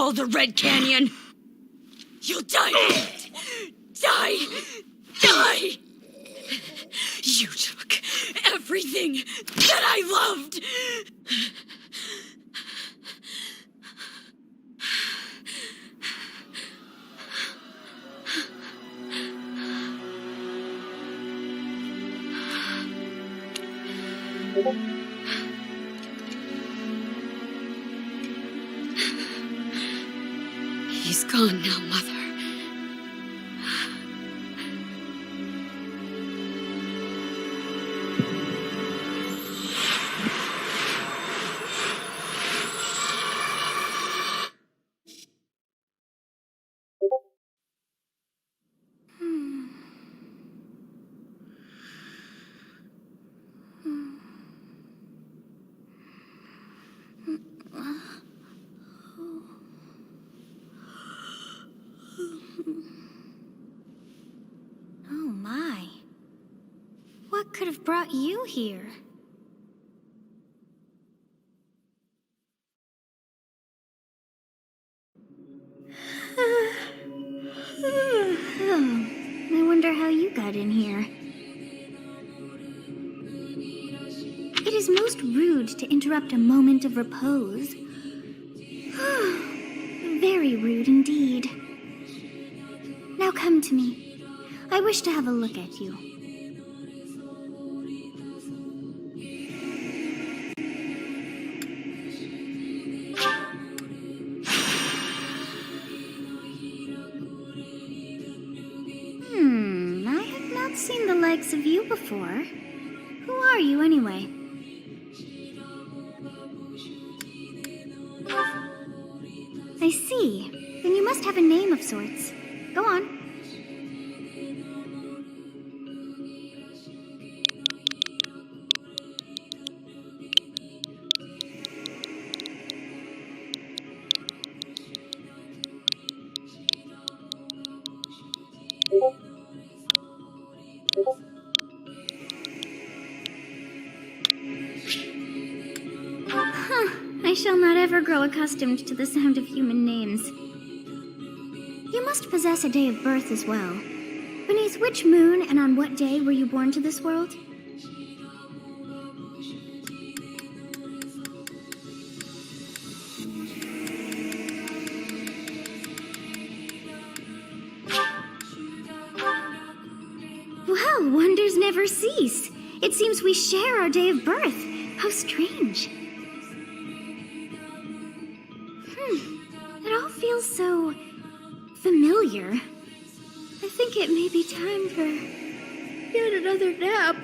call the Red Canyon. You'll die. Die. Die. You took everything that I loved. He's gone now, Mother. Oh my. What could have brought you here? Oh, I wonder how you got in here. It is most rude to interrupt a moment of repose. Very rude indeed. Now come to me. I wish to have a look at you. I have not seen the likes of you before. Who are you anyway? I see. Then you must have a name of sorts. Go on. I shall not ever grow accustomed to the sound of human names. You must possess a day of birth as well. Beneath which moon and on what day were you born to this world? Well, wonders never cease. It seems we share our day of birth. How strange. It all feels so familiar. I think it may be time for yet another nap.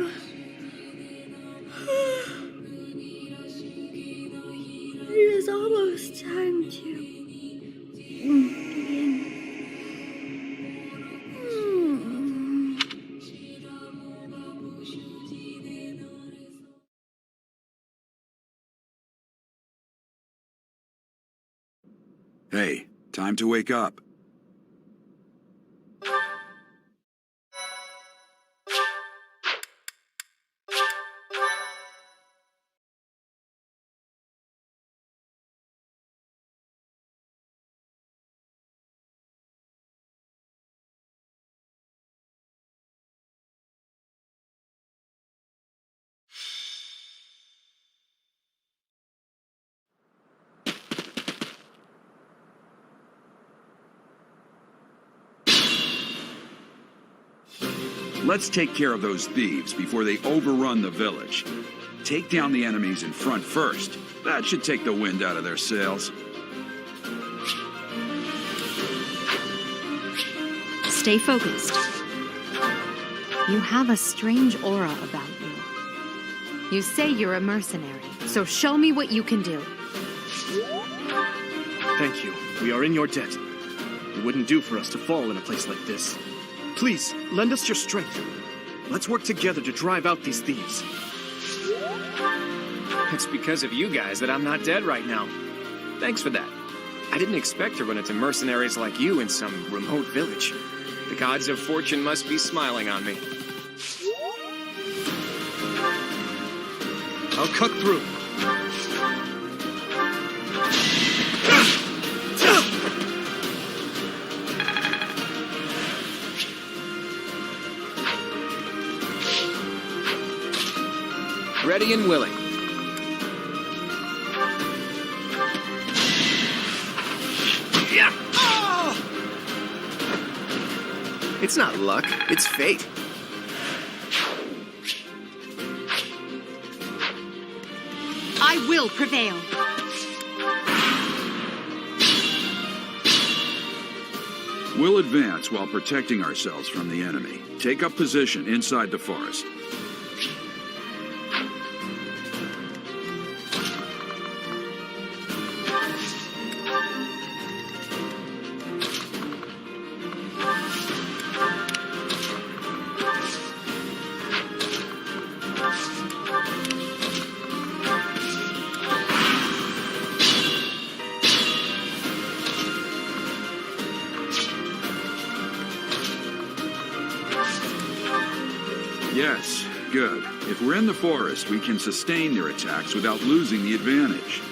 It is almost time to begin. Hey, time to wake up. Let's take care of those thieves before they overrun the village. Take down the enemies in front first. That should take the wind out of their sails. Stay focused. You have a strange aura about you. You say you're a mercenary, so show me what you can do. Thank you. We are in your debt. It wouldn't do for us to fall in a place like this. Please, lend us your strength. Let's work together to drive out these thieves. It's because of you guys that I'm not dead right now. Thanks for that. I didn't expect to run into mercenaries like you in some remote village. The gods of fortune must be smiling on me. I'll cut through. Ready and willing. Yeah. Oh! It's not luck, it's fate. I will prevail. We'll advance while protecting ourselves from the enemy. Take up position inside the forest. Yes, good. If we're in the forest, we can sustain their attacks without losing the advantage.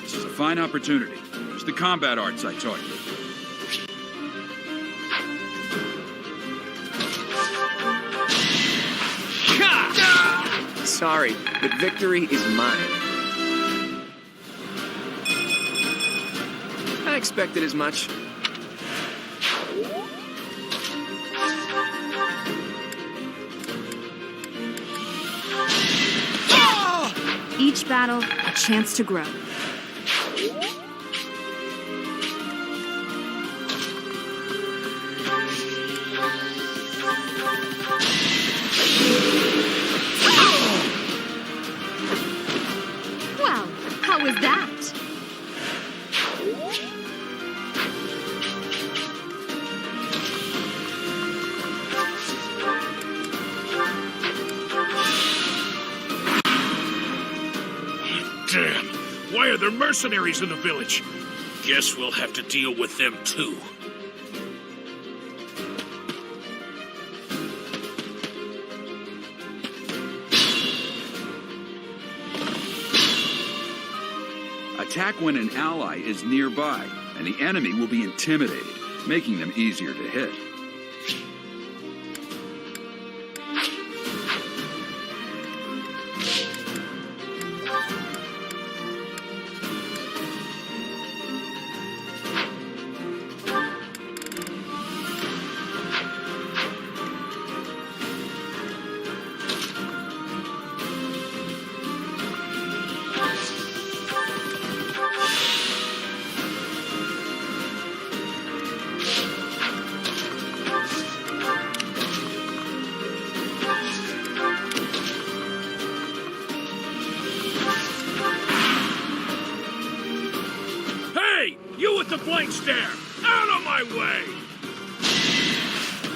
This is a fine opportunity. Use the combat arts I taught you. Sorry, but victory is mine. I expected as much. Each battle, a chance to grow. Well, how was that? Damn! Why are there mercenaries in the village? Guess we'll have to deal with them too. Attack when an ally is nearby, and the enemy will be intimidated, making them easier to hit. Hey! You with the blank stare! Out of my way!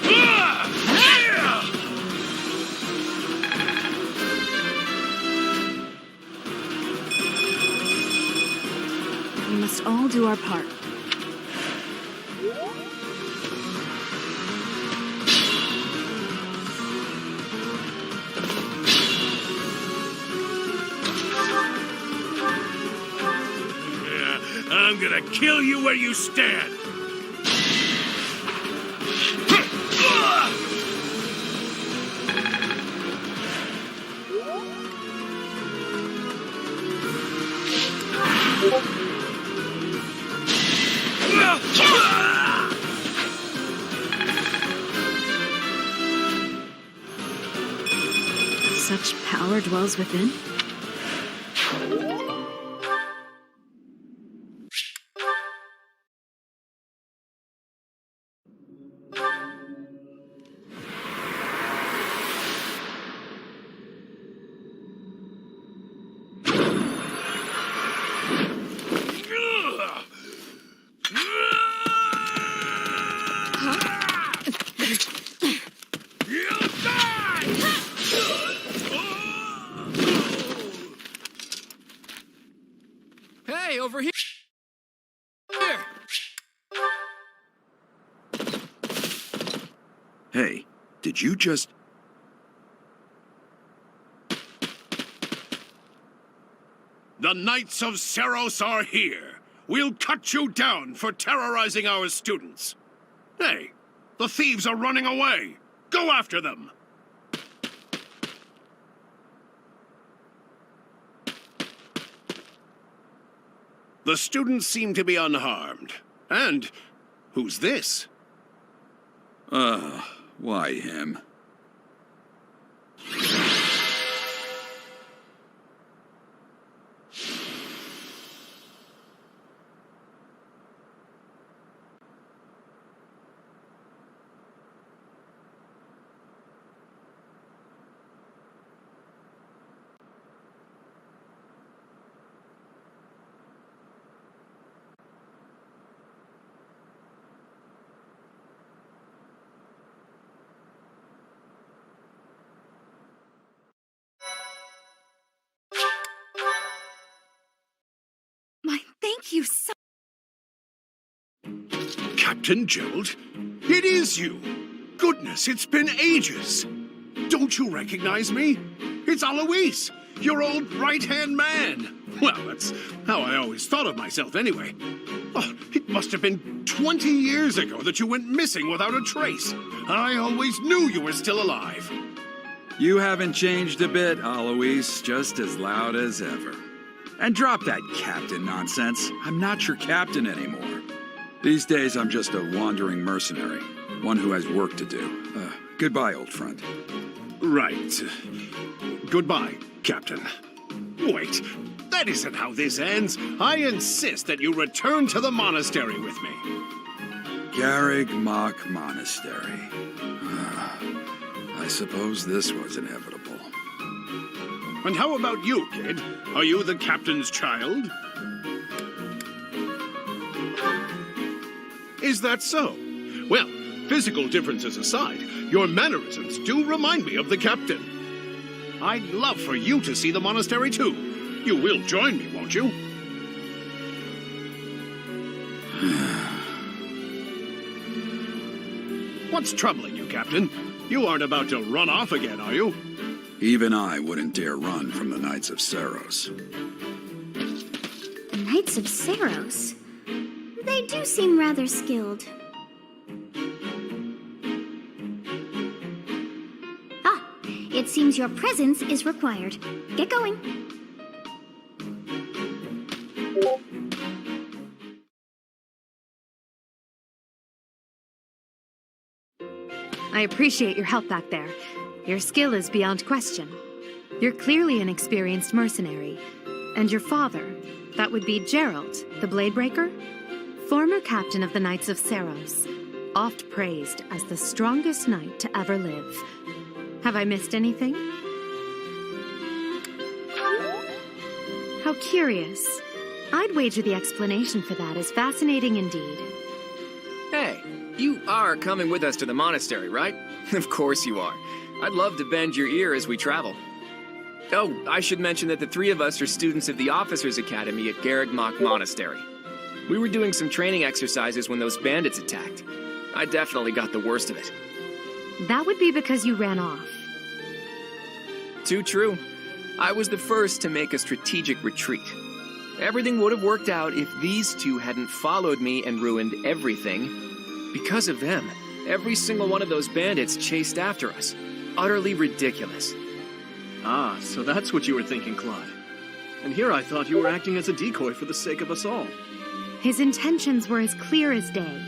Ah! Yeah! We must all do our part. Yeah, I'm gonna kill you where you stand! Such power dwells within. Hey, over here! Here! Hey, did you just... The Knights of Seros are here. We'll cut you down for terrorizing our students. Hey, the thieves are running away. Go after them. The students seem to be unharmed. And who's this? Why him? My thank you so... Captain Gerald? It is you! Goodness, it's been ages! Don't you recognize me? It's Alois, your old right-hand man! Well, that's how I always thought of myself anyway. Oh, it must have been 20 years ago that you went missing without a trace. I always knew you were still alive. You haven't changed a bit, Alois, just as loud as ever. And drop that captain nonsense. I'm not your captain anymore. These days, I'm just a wandering mercenary. One who has work to do. Goodbye, old friend. Right. Goodbye, Captain. Wait, that isn't how this ends. I insist that you return to the monastery with me. Garreg Mach Monastery. I suppose this was inevitable. And how about you, kid? Are you the captain's child? Is that so? Well, physical differences aside, your mannerisms do remind me of the captain. I'd love for you to see the monastery too. You will join me, won't you? What's troubling you, Captain? You aren't about to run off again, are you? Even I wouldn't dare run from the Knights of Seros. The Knights of Seros? They do seem rather skilled. Ah, it seems your presence is required. Get going. I appreciate your help back there. Your skill is beyond question. You're clearly an experienced mercenary. And your father, that would be Gerald, the Bladebreaker? Former captain of the Knights of Seros, oft praised as the strongest knight to ever live. Have I missed anything? How curious. I'd wager the explanation for that is fascinating indeed. Hey, you are coming with us to the monastery, right? Of course you are. I'd love to bend your ear as we travel. Oh, I should mention that the three of us are students of the Officers' Academy at Garreg Mach Monastery. We were doing some training exercises when those bandits attacked. I definitely got the worst of it. That would be because you ran off. Too true. I was the first to make a strategic retreat. Everything would have worked out if these two hadn't followed me and ruined everything. Because of them, every single one of those bandits chased after us. Utterly ridiculous. Ah, so that's what you were thinking, Claude. And here I thought you were acting as a decoy for the sake of us all. His intentions were as clear as day.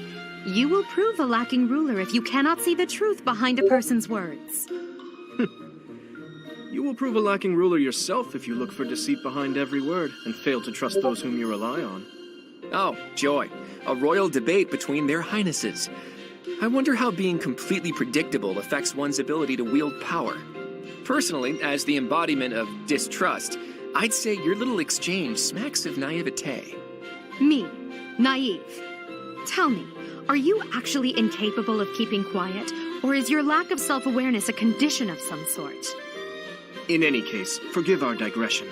You will prove a lacking ruler if you cannot see the truth behind a person's words. You will prove a lacking ruler yourself if you look for deceit behind every word and fail to trust those whom you rely on. Oh, joy. A royal debate between their highnesses. I wonder how being completely predictable affects one's ability to wield power. Personally, as the embodiment of distrust, I'd say your little exchange smacks of naivete. Me, naive. Tell me, are you actually incapable of keeping quiet, or is your lack of self-awareness a condition of some sort? In any case, forgive our digression.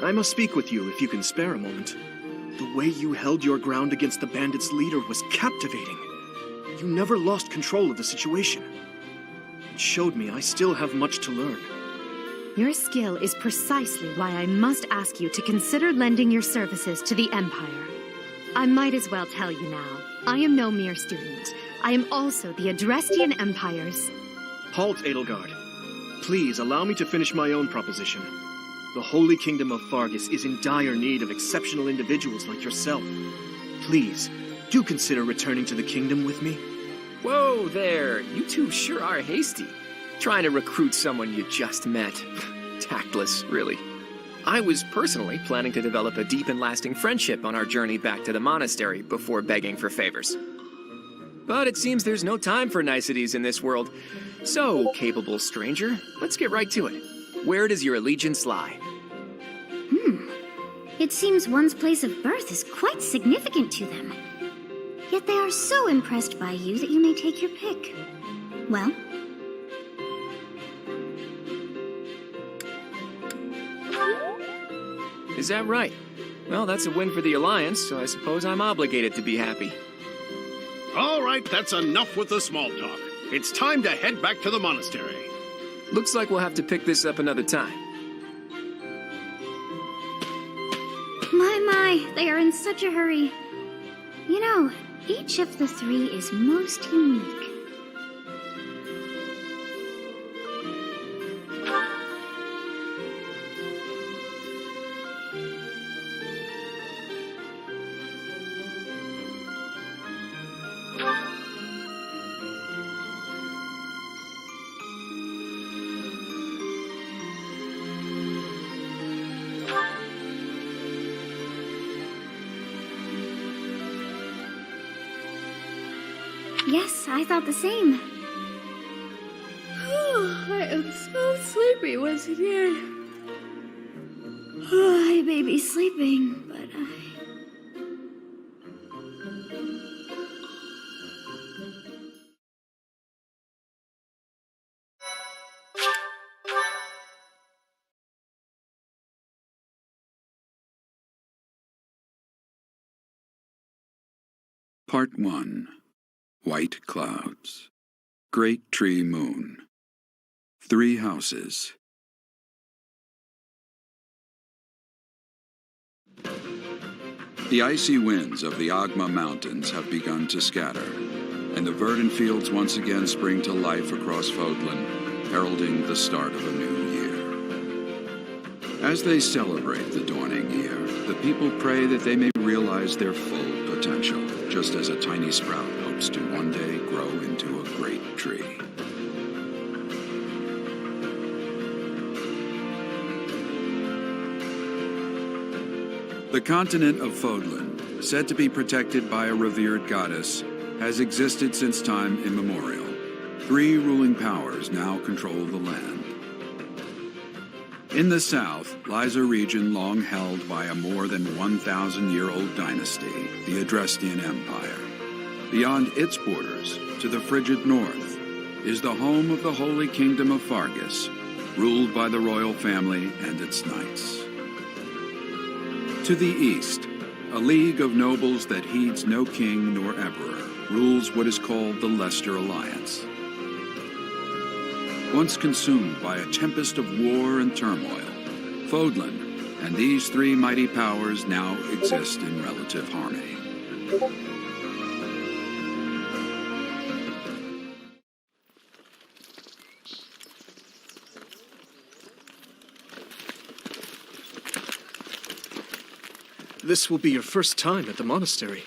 I must speak with you if you can spare a moment. The way you held your ground against the bandits' leader was captivating. You never lost control of the situation. It showed me I still have much to learn. Your skill is precisely why I must ask you to consider lending your services to the Empire. I might as well tell you now, I am no mere student. I am also the Adrestian Empire's... Halt, Edelgard. Please allow me to finish my own proposition. The Holy Kingdom of Fargus is in dire need of exceptional individuals like yourself. Please, do consider returning to the kingdom with me. Whoa there, you two sure are hasty. Trying to recruit someone you just met. Tactless, really. I was personally planning to develop a deep and lasting friendship on our journey back to the monastery before begging for favors. But it seems there's no time for niceties in this world. So, capable stranger, let's get right to it. Where does your allegiance lie? It seems one's place of birth is quite significant to them. Yet they are so impressed by you that you may take your pick. Well, Is that right? Well, that's a win for the Alliance, so I suppose I'm obligated to be happy. All right, that's enough with the small talk. It's time to head back to the monastery. Looks like we'll have to pick this up another time. my, they are in such a hurry. You know, each of the three is most unique. Yes, I thought the same. I am so sleepy once again. I may be sleeping, but Part 1. White clouds. Great tree moon. 3 houses. The icy winds of the Agma Mountains have begun to scatter, and the verdant fields once again spring to life across Fodlan, heralding the start of a new year. As they celebrate the dawning year, the people pray that they may realize their full potential, just as a tiny sprout hopes to one day grow into a great tree. The continent of Fodlan, said to be protected by a revered goddess, has existed since time immemorial. 3 ruling powers now control the land. In the south lies a region long held by a more than 1,000-year-old dynasty, the Adrestian Empire. Beyond its borders, to the frigid north, is the home of the Holy Kingdom of Fargus, ruled by the royal family and its knights. To the east, a league of nobles that heeds no king nor emperor rules what is called the Leicester Alliance. Once consumed by a tempest of war and turmoil, Fodlan and these 3 mighty powers now exist in relative harmony. This will be your first time at the monastery.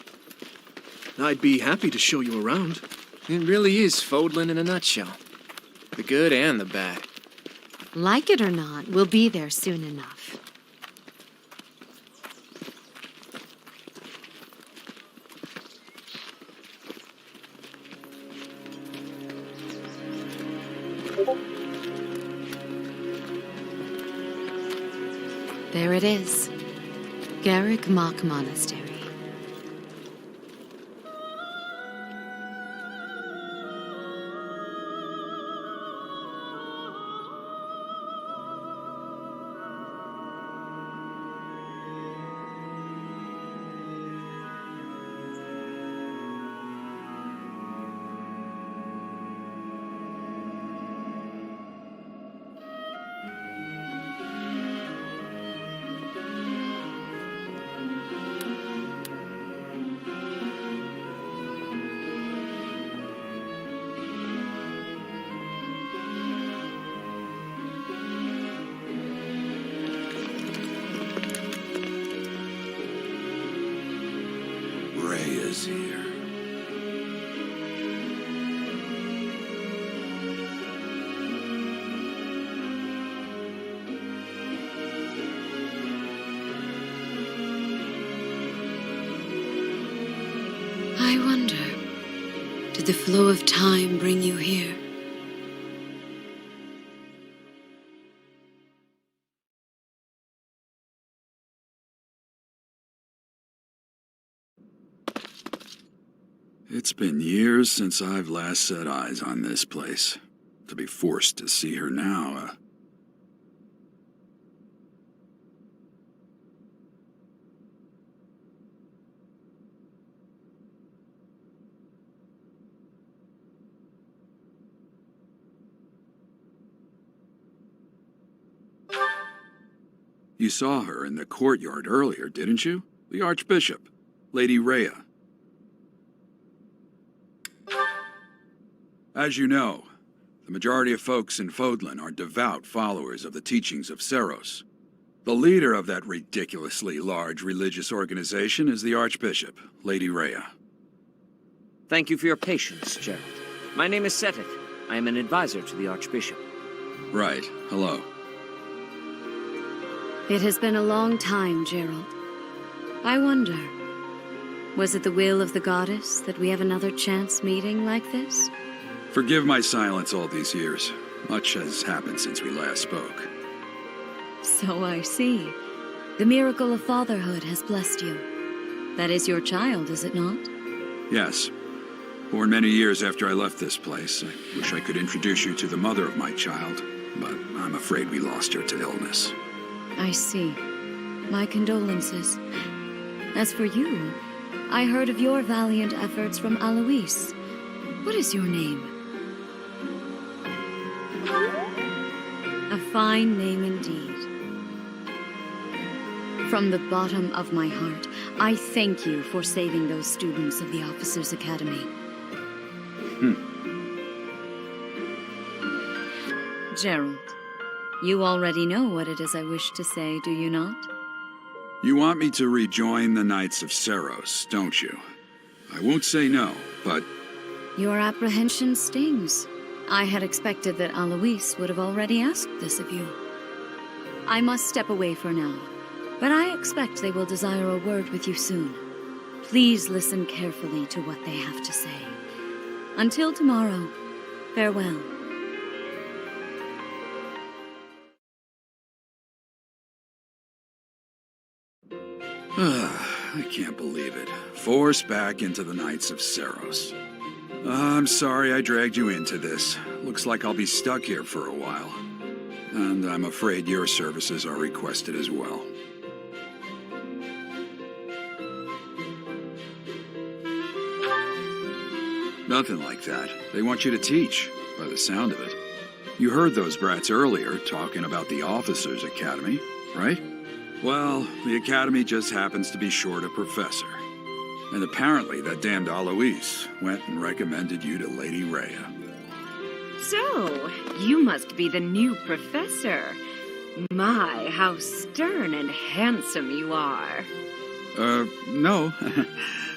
I'd be happy to show you around. It really is Fodlan in a nutshell. The good and the bad. Like it or not, we'll be there soon enough. There it is. Garrick Mach Monastery. Rhea's here. I wonder, did the flow of time bring you here? It's been years since I've last set eyes on this place. To be forced to see her now, You saw her in the courtyard earlier, didn't you? The Archbishop, Lady Rhea. As you know, the majority of folks in Fodlan are devout followers of the teachings of Seiros. The leader of that ridiculously large religious organization is the Archbishop, Lady Rhea. Thank you for your patience, Gerald. My name is Seteth. I am an advisor to the Archbishop. Right. Hello. It has been a long time, Gerald. I wonder, was it the will of the goddess that we have another chance meeting like this? Forgive my silence all these years. Much has happened since we last spoke. So I see. The miracle of fatherhood has blessed you. That is your child, is it not? Yes. Born many years after I left this place. I wish I could introduce you to the mother of my child, but I'm afraid we lost her to illness. I see. My condolences. As for you, I heard of your valiant efforts from Alois. What is your name? A fine name indeed. From the bottom of my heart, I thank you for saving those students of the Officers' Academy. Gerald, you already know what it is I wish to say, do you not? You want me to rejoin the Knights of Seiros, don't you? I won't say no, but... Your apprehension stings. I had expected that Alois would have already asked this of you. I must step away for now, but I expect they will desire a word with you soon. Please listen carefully to what they have to say. Until tomorrow, farewell. I can't believe it. Forced back into the Knights of Seiros. I'm sorry I dragged you into this. Looks like I'll be stuck here for a while. And I'm afraid your services are requested as well. Nothing like that. They want you to teach, by the sound of it. You heard those brats earlier talking about the Officers' Academy, right? Well, the Academy just happens to be short a professor. And apparently that damned Alois went and recommended you to Lady Rhea. So, you must be the new professor. My, how stern and handsome you are. No.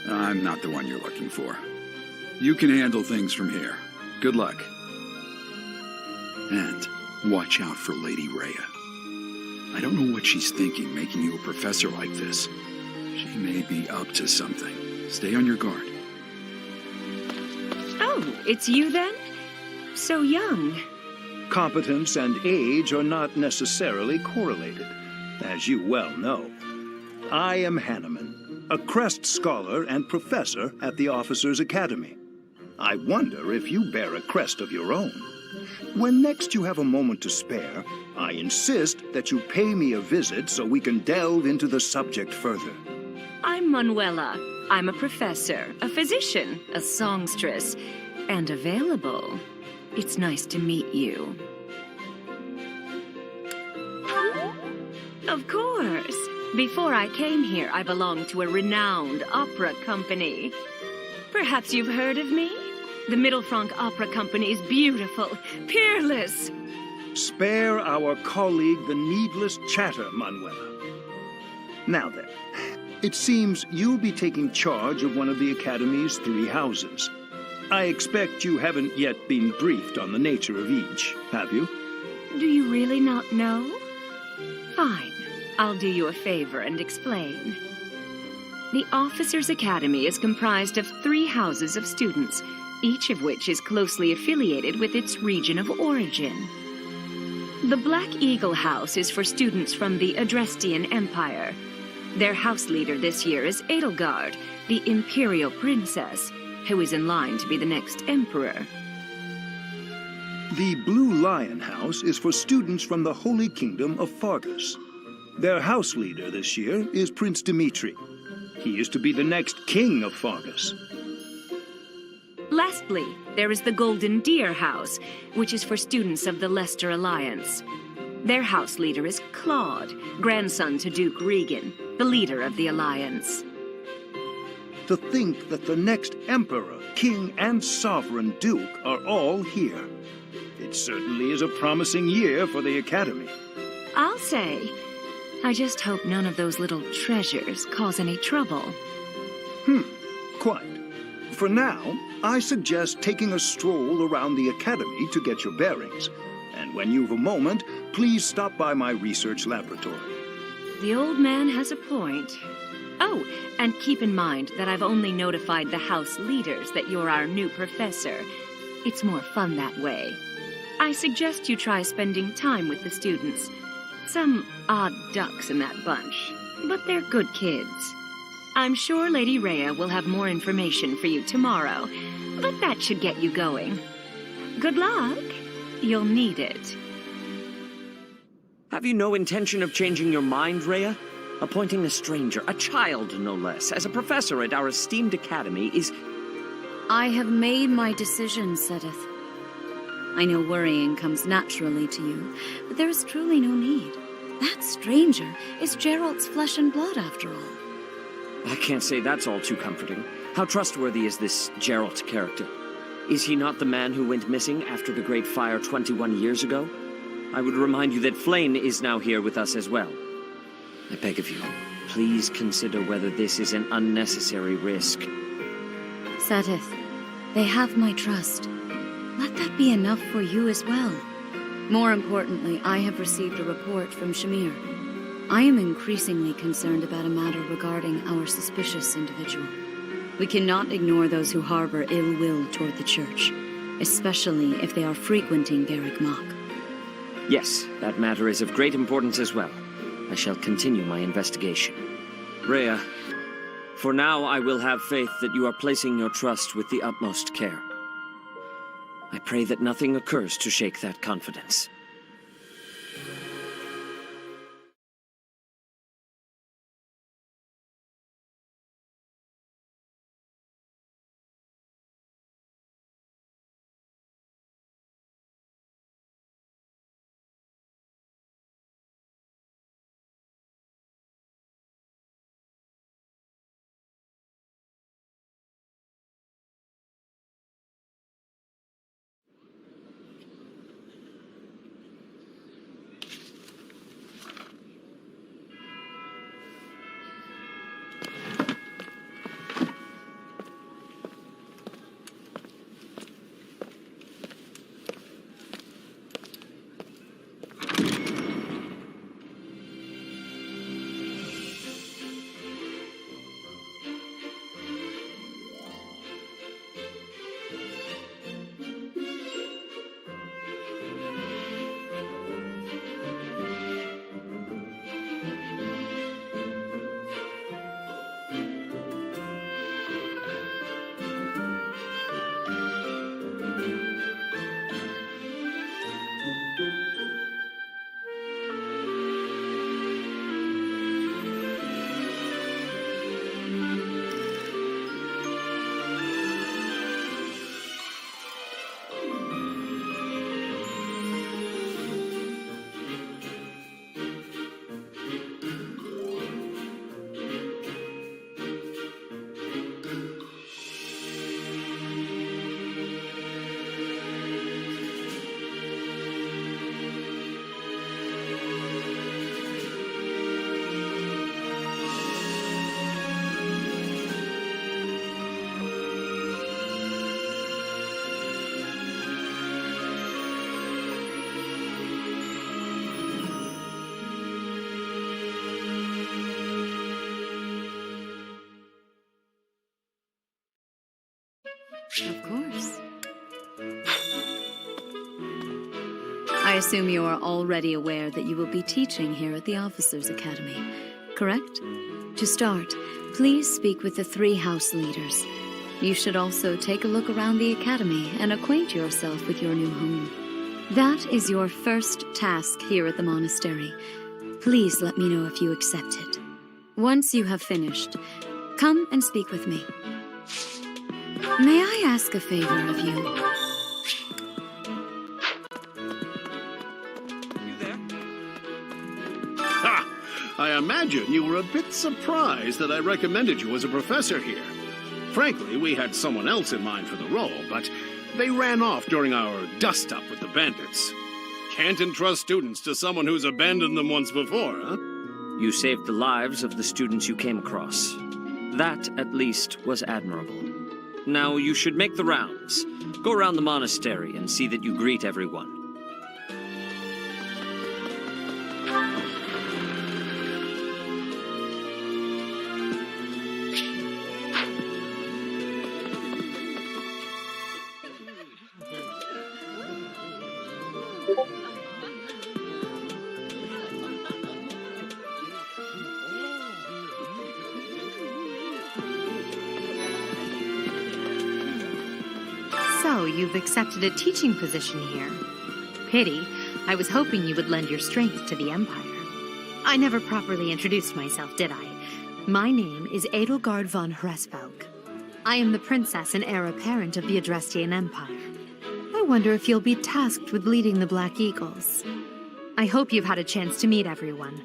I'm not the one you're looking for. You can handle things from here. Good luck. And watch out for Lady Rhea. I don't know what she's thinking making you a professor like this. She may be up to something. Stay on your guard. Oh, it's you then? So young. Competence and age are not necessarily correlated, as you well know. I am Hanneman, a Crest Scholar and Professor at the Officers' Academy. I wonder if you bear a crest of your own. When next you have a moment to spare, I insist that you pay me a visit so we can delve into the subject further. I'm Manuela. I'm a professor, a physician, a songstress, and available. It's nice to meet you. Of course. Before I came here, I belonged to a renowned opera company. Perhaps you've heard of me? The Mittelfranc Opera Company is beautiful, peerless. Spare our colleague the needless chatter, Manuela. Now then, It seems you'll be taking charge of one of the Academy's 3 houses. I expect you haven't yet been briefed on the nature of each, have you? Do you really not know? Fine. I'll do you a favor and explain. The Officers' Academy is comprised of 3 houses of students, each of which is closely affiliated with its region of origin. The Black Eagle House is for students from the Adrestian Empire. Their house leader this year is Edelgard, the Imperial Princess, who is in line to be the next emperor. The Blue Lion House is for students from the Holy Kingdom of Fargus. Their house leader this year is Prince Dimitri. He is to be the next king of Fargus. Lastly, there is the Golden Deer House, which is for students of the Leicester Alliance. Their house leader is Claude, grandson to Duke Regan, the leader of the Alliance. To think that the next emperor, king, and sovereign duke are all here. It certainly is a promising year for the Academy. I'll say. I just hope none of those little treasures cause any trouble. Quite. For now, I suggest taking a stroll around the Academy to get your bearings. And when you've a moment, please stop by my research laboratory. The old man has a point. Oh, and keep in mind that I've only notified the house leaders that you're our new professor. It's more fun that way. I suggest you try spending time with the students. Some odd ducks in that bunch, but they're good kids. I'm sure Lady Rhea will have more information for you tomorrow, but that should get you going. Good luck. You'll need it. Have you no intention of changing your mind, Rhea? Appointing a stranger, a child no less, as a professor at our esteemed academy is... I have made my decision, Sedith. I know worrying comes naturally to you, but there is truly no need. That stranger is Gerald's flesh and blood, after all. I can't say that's all too comforting. How trustworthy is this Gerald character? Is he not the man who went missing after the Great Fire 21 years ago? I would remind you that Flayn is now here with us as well. I beg of you, please consider whether this is an unnecessary risk. Sedith, they have my trust. Let that be enough for you as well. More importantly, I have received a report from Shamir. I am increasingly concerned about a matter regarding our suspicious individual. We cannot ignore those who harbor ill will toward the Church, especially if they are frequenting Garrick Mach. Yes, that matter is of great importance as well. I shall continue my investigation. Rhea, for now I will have faith that you are placing your trust with the utmost care. I pray that nothing occurs to shake that confidence. Of course. I assume you are already aware that you will be teaching here at the Officers' Academy, correct? To start, please speak with the 3 house leaders. You should also take a look around the academy and acquaint yourself with your new home. That is your first task here at the monastery. Please let me know if you accept it. Once you have finished, come and speak with me. May I ask a favor of you? You there? Ha! I imagine you were a bit surprised that I recommended you as a professor here. Frankly, we had someone else in mind for the role, but they ran off during our dust-up with the bandits. Can't entrust students to someone who's abandoned them once before, huh? You saved the lives of the students you came across. That, at least, was admirable. Now you should make the rounds. Go around the monastery and see that you greet everyone. So, you've accepted a teaching position here. Pity. I was hoping you would lend your strength to the Empire. I never properly introduced myself, did I? My name is Edelgard von Hresvelg. I am the princess and heir apparent of the Adrestian Empire. I wonder if you'll be tasked with leading the Black Eagles. I hope you've had a chance to meet everyone.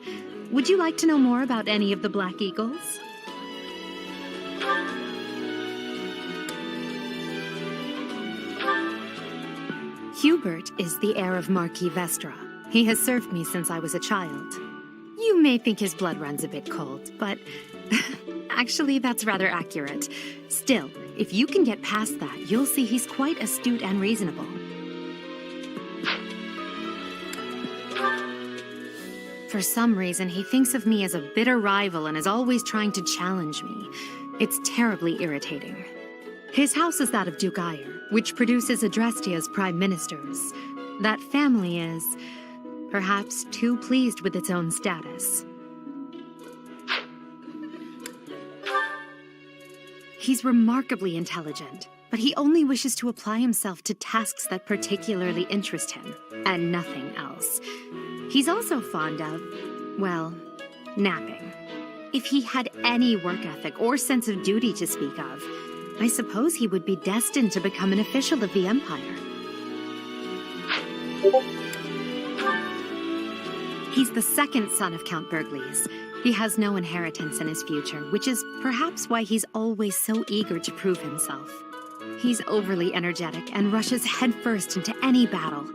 Would you like to know more about any of the Black Eagles? Hubert is the heir of Marquis Vestra. He has served me since I was a child. You may think his blood runs a bit cold, but actually that's rather accurate. Still, if you can get past that, you'll see he's quite astute and reasonable. For some reason, he thinks of me as a bitter rival and is always trying to challenge me. It's terribly irritating. His house is that of Duke Ayer, which produces Adrestia's prime ministers. That family is, perhaps, too pleased with its own status. He's remarkably intelligent, but he only wishes to apply himself to tasks that particularly interest him, and nothing else. He's also fond of, well, napping. If he had any work ethic or sense of duty to speak of, I suppose he would be destined to become an official of the Empire. He's the second son of Count Bergliez. He has no inheritance in his future, which is perhaps why he's always so eager to prove himself. He's overly energetic and rushes headfirst into any battle.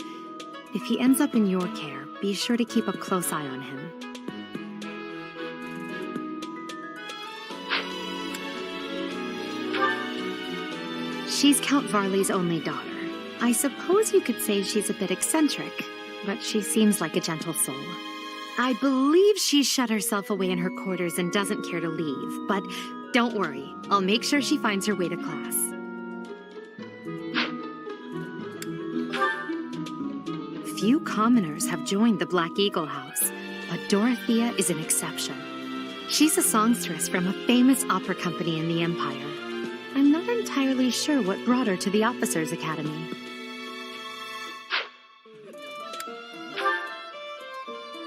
If he ends up in your care, be sure to keep a close eye on him. She's Count Varley's only daughter. I suppose you could say she's a bit eccentric, but she seems like a gentle soul. I believe she's shut herself away in her quarters and doesn't care to leave, but don't worry, I'll make sure she finds her way to class. Few commoners have joined the Black Eagle House, but Dorothea is an exception. She's a songstress from a famous opera company in the Empire. I'm not entirely sure what brought her to the Officers' Academy.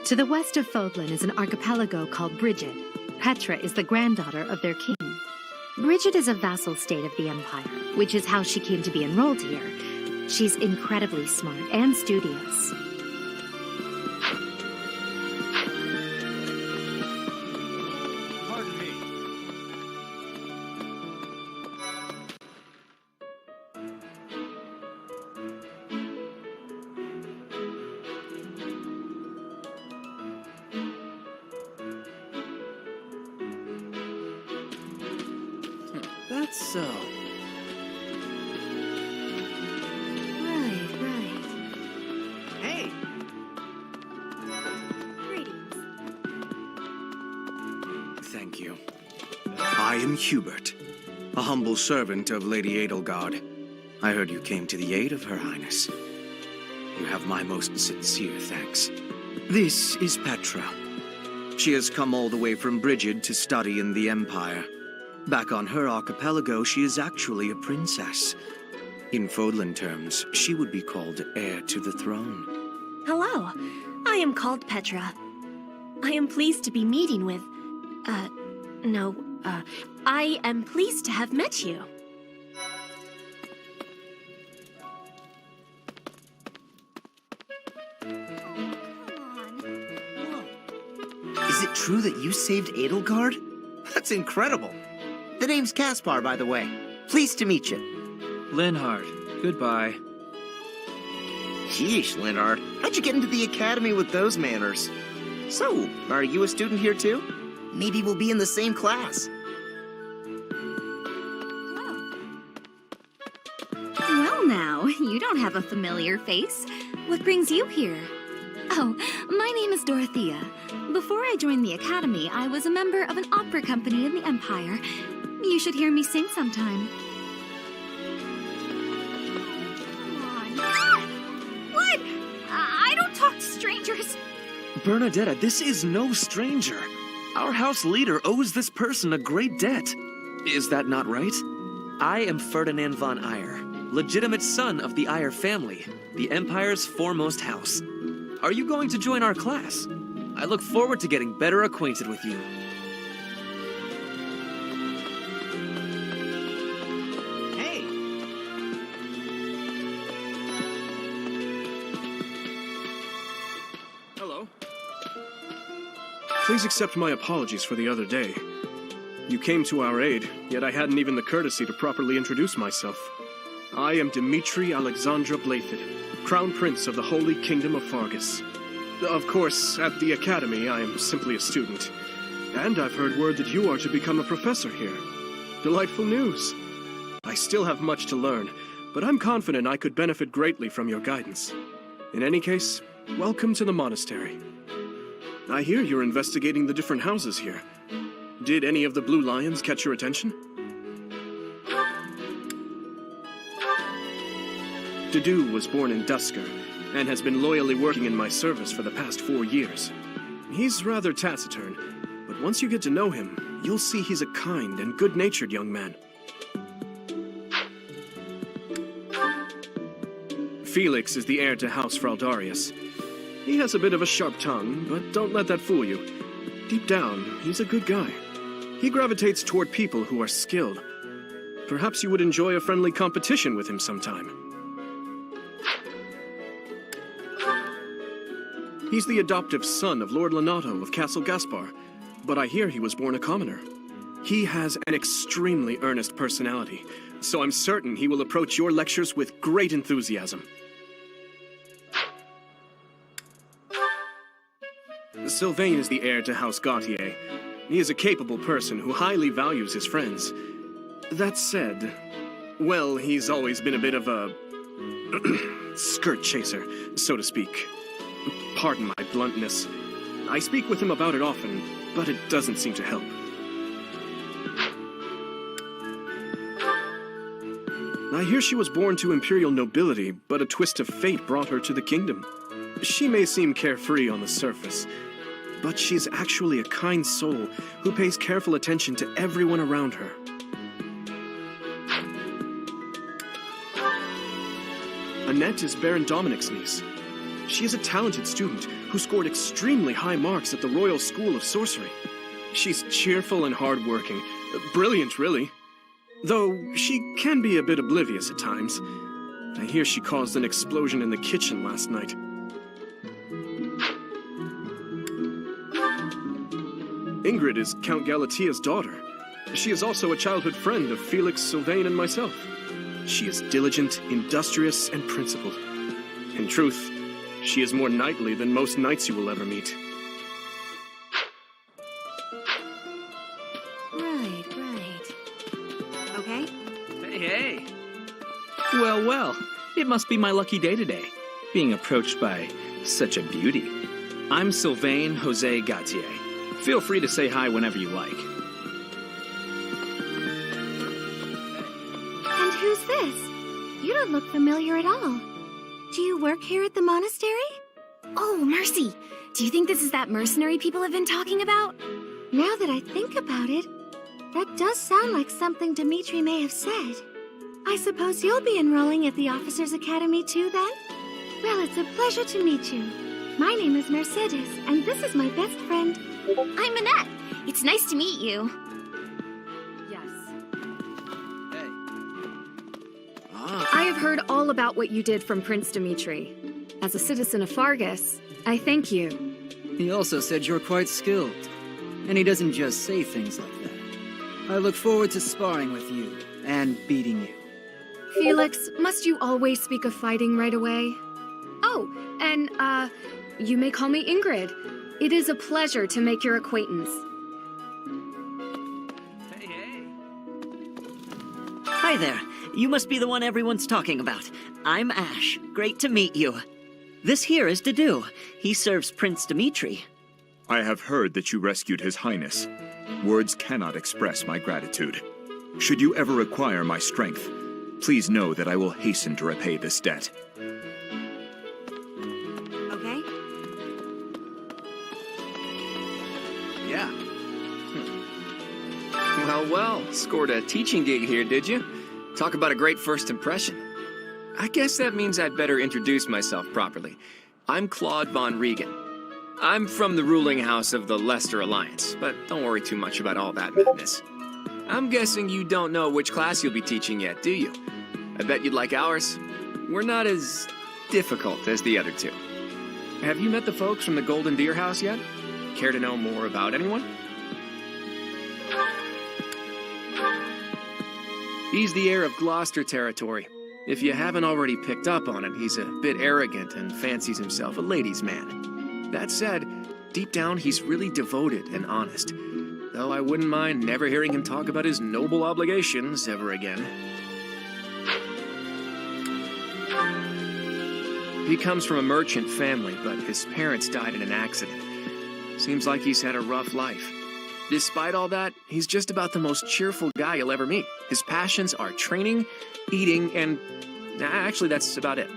To the west of Fodlan is an archipelago called Brigid. Petra is the granddaughter of their king. Brigid is a vassal state of the Empire, which is how she came to be enrolled here. She's incredibly smart and studious. Pardon me. That's so. Right. Hey! Greetings. Thank you. I am Hubert, a humble servant of Lady Edelgard. I heard you came to the aid of Her Highness. You have my most sincere thanks. This is Petra. She has come all the way from Brigid to study in the Empire. Back on her archipelago, she is actually a princess. In Fodlan terms, she would be called heir to the throne. Hello, I am called Petra. I am pleased to be meeting with... I am pleased to have met you. Is it true that you saved Edelgard? That's incredible. The name's Caspar, by the way. Pleased to meet you. Linhard, goodbye. Sheesh, Linhard. How'd you get into the academy with those manners? So, are you a student here too? Maybe we'll be in the same class. Well now, you don't have a familiar face. What brings you here? Oh, my name is Dorothea. Before I joined the Academy, I was a member of an opera company in the Empire. You should hear me sing sometime. Come on. What? I don't talk to strangers. Bernadetta, this is no stranger. Our house leader owes this person a great debt. Is that not right? I am Ferdinand von Eyre, legitimate son of the Eyre family, the Empire's foremost house. Are you going to join our class? I look forward to getting better acquainted with you. Hey! Hello. Please accept my apologies for the other day. You came to our aid, yet I hadn't even the courtesy to properly introduce myself. I am Dimitri Alexandra Blaiddyd, Crown Prince of the Holy Kingdom of Fargus. Of course, at the Academy, I am simply a student. And I've heard word that you are to become a professor here. Delightful news. I still have much to learn, but I'm confident I could benefit greatly from your guidance. In any case, welcome to the monastery. I hear you're investigating the different houses here. Did any of the Blue Lions catch your attention? Dedue was born in Dusker, and has been loyally working in my service for the past 4 years. He's rather taciturn, but once you get to know him, you'll see he's a kind and good-natured young man. Felix is the heir to House Fraldarius. He has a bit of a sharp tongue, but don't let that fool you. Deep down, he's a good guy. He gravitates toward people who are skilled. Perhaps you would enjoy a friendly competition with him sometime. He's the adoptive son of Lord Lonato of Castle Gaspar, but I hear he was born a commoner. He has an extremely earnest personality, so I'm certain he will approach your lectures with great enthusiasm. Sylvain is the heir to House Gautier. He is a capable person who highly values his friends. That said, well, he's always been a bit of a skirt chaser, so to speak. Pardon my bluntness. I speak with him about it often, but it doesn't seem to help. I hear she was born to imperial nobility, but a twist of fate brought her to the kingdom. She may seem carefree on the surface, but she's actually a kind soul who pays careful attention to everyone around her. Annette is Baron Dominic's niece. She is a talented student who scored extremely high marks at the Royal School of Sorcery. She's cheerful and hardworking. Brilliant, really. Though she can be a bit oblivious at times. I hear she caused an explosion in the kitchen last night. Ingrid is Count Galatia's daughter. She is also a childhood friend of Felix, Sylvain, and myself. She is diligent, industrious, and principled. In truth, she is more knightly than most knights you will ever meet. Right. Okay? Hey. Well, it must be my lucky day today, being approached by such a beauty. I'm Sylvain Jose Gautier. Feel free to say hi whenever you like. And who's this? You don't look familiar at all. Do you work here at the monastery? Oh, Mercy! Do you think this is that mercenary people have been talking about? Now that I think about it, that does sound like something Dimitri may have said. I suppose you'll be enrolling at the Officers' Academy too, then? Well, it's a pleasure to meet you. My name is Mercedes, and this is my best friend. I'm Annette. It's nice to meet you. I have heard all about what you did from Prince Dimitri. As a citizen of Fargus, I thank you. He also said you're quite skilled. And he doesn't just say things like that. I look forward to sparring with you and beating you. Felix, must you always speak of fighting right away? Oh, and, you may call me Ingrid. It is a pleasure to make your acquaintance. Hi there. You must be the one everyone's talking about. I'm Ash. Great to meet you. This here is Dedu. He serves Prince Dimitri. I have heard that you rescued His Highness. Words cannot express my gratitude. Should you ever require my strength, please know that I will hasten to repay this debt. Okay? Yeah. Well, scored a teaching gig here, did you? Talk about a great first impression. I guess that means I'd better introduce myself properly. I'm Claude von Regan. I'm from the ruling house of the Leicester Alliance, but don't worry too much about all that madness. I'm guessing you don't know which class you'll be teaching yet, do you? I bet you'd like ours. We're not as difficult as the other two. Have you met the folks from the Golden Deer House yet? Care to know more about anyone? He's the heir of Gloucester territory. If you haven't already picked up on it, he's a bit arrogant and fancies himself a ladies' man. That said, deep down he's really devoted and honest, though I wouldn't mind never hearing him talk about his noble obligations ever again. He comes from a merchant family, but his parents died in an accident. Seems like he's had a rough life. Despite all that, he's just about the most cheerful guy you'll ever meet. His passions are training, eating, and... actually, that's about it.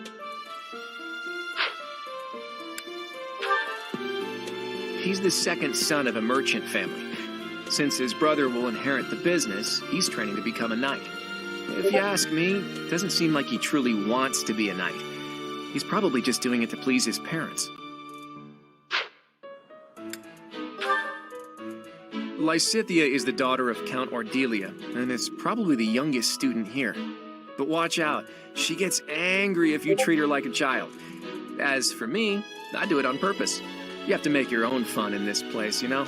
He's the second son of a merchant family. Since his brother will inherit the business, he's training to become a knight. If you ask me, it doesn't seem like he truly wants to be a knight. He's probably just doing it to please his parents. Lysithea is the daughter of Count Ordelia, and is probably the youngest student here. But watch out, she gets angry if you treat her like a child. As for me, I do it on purpose. You have to make your own fun in this place, you know?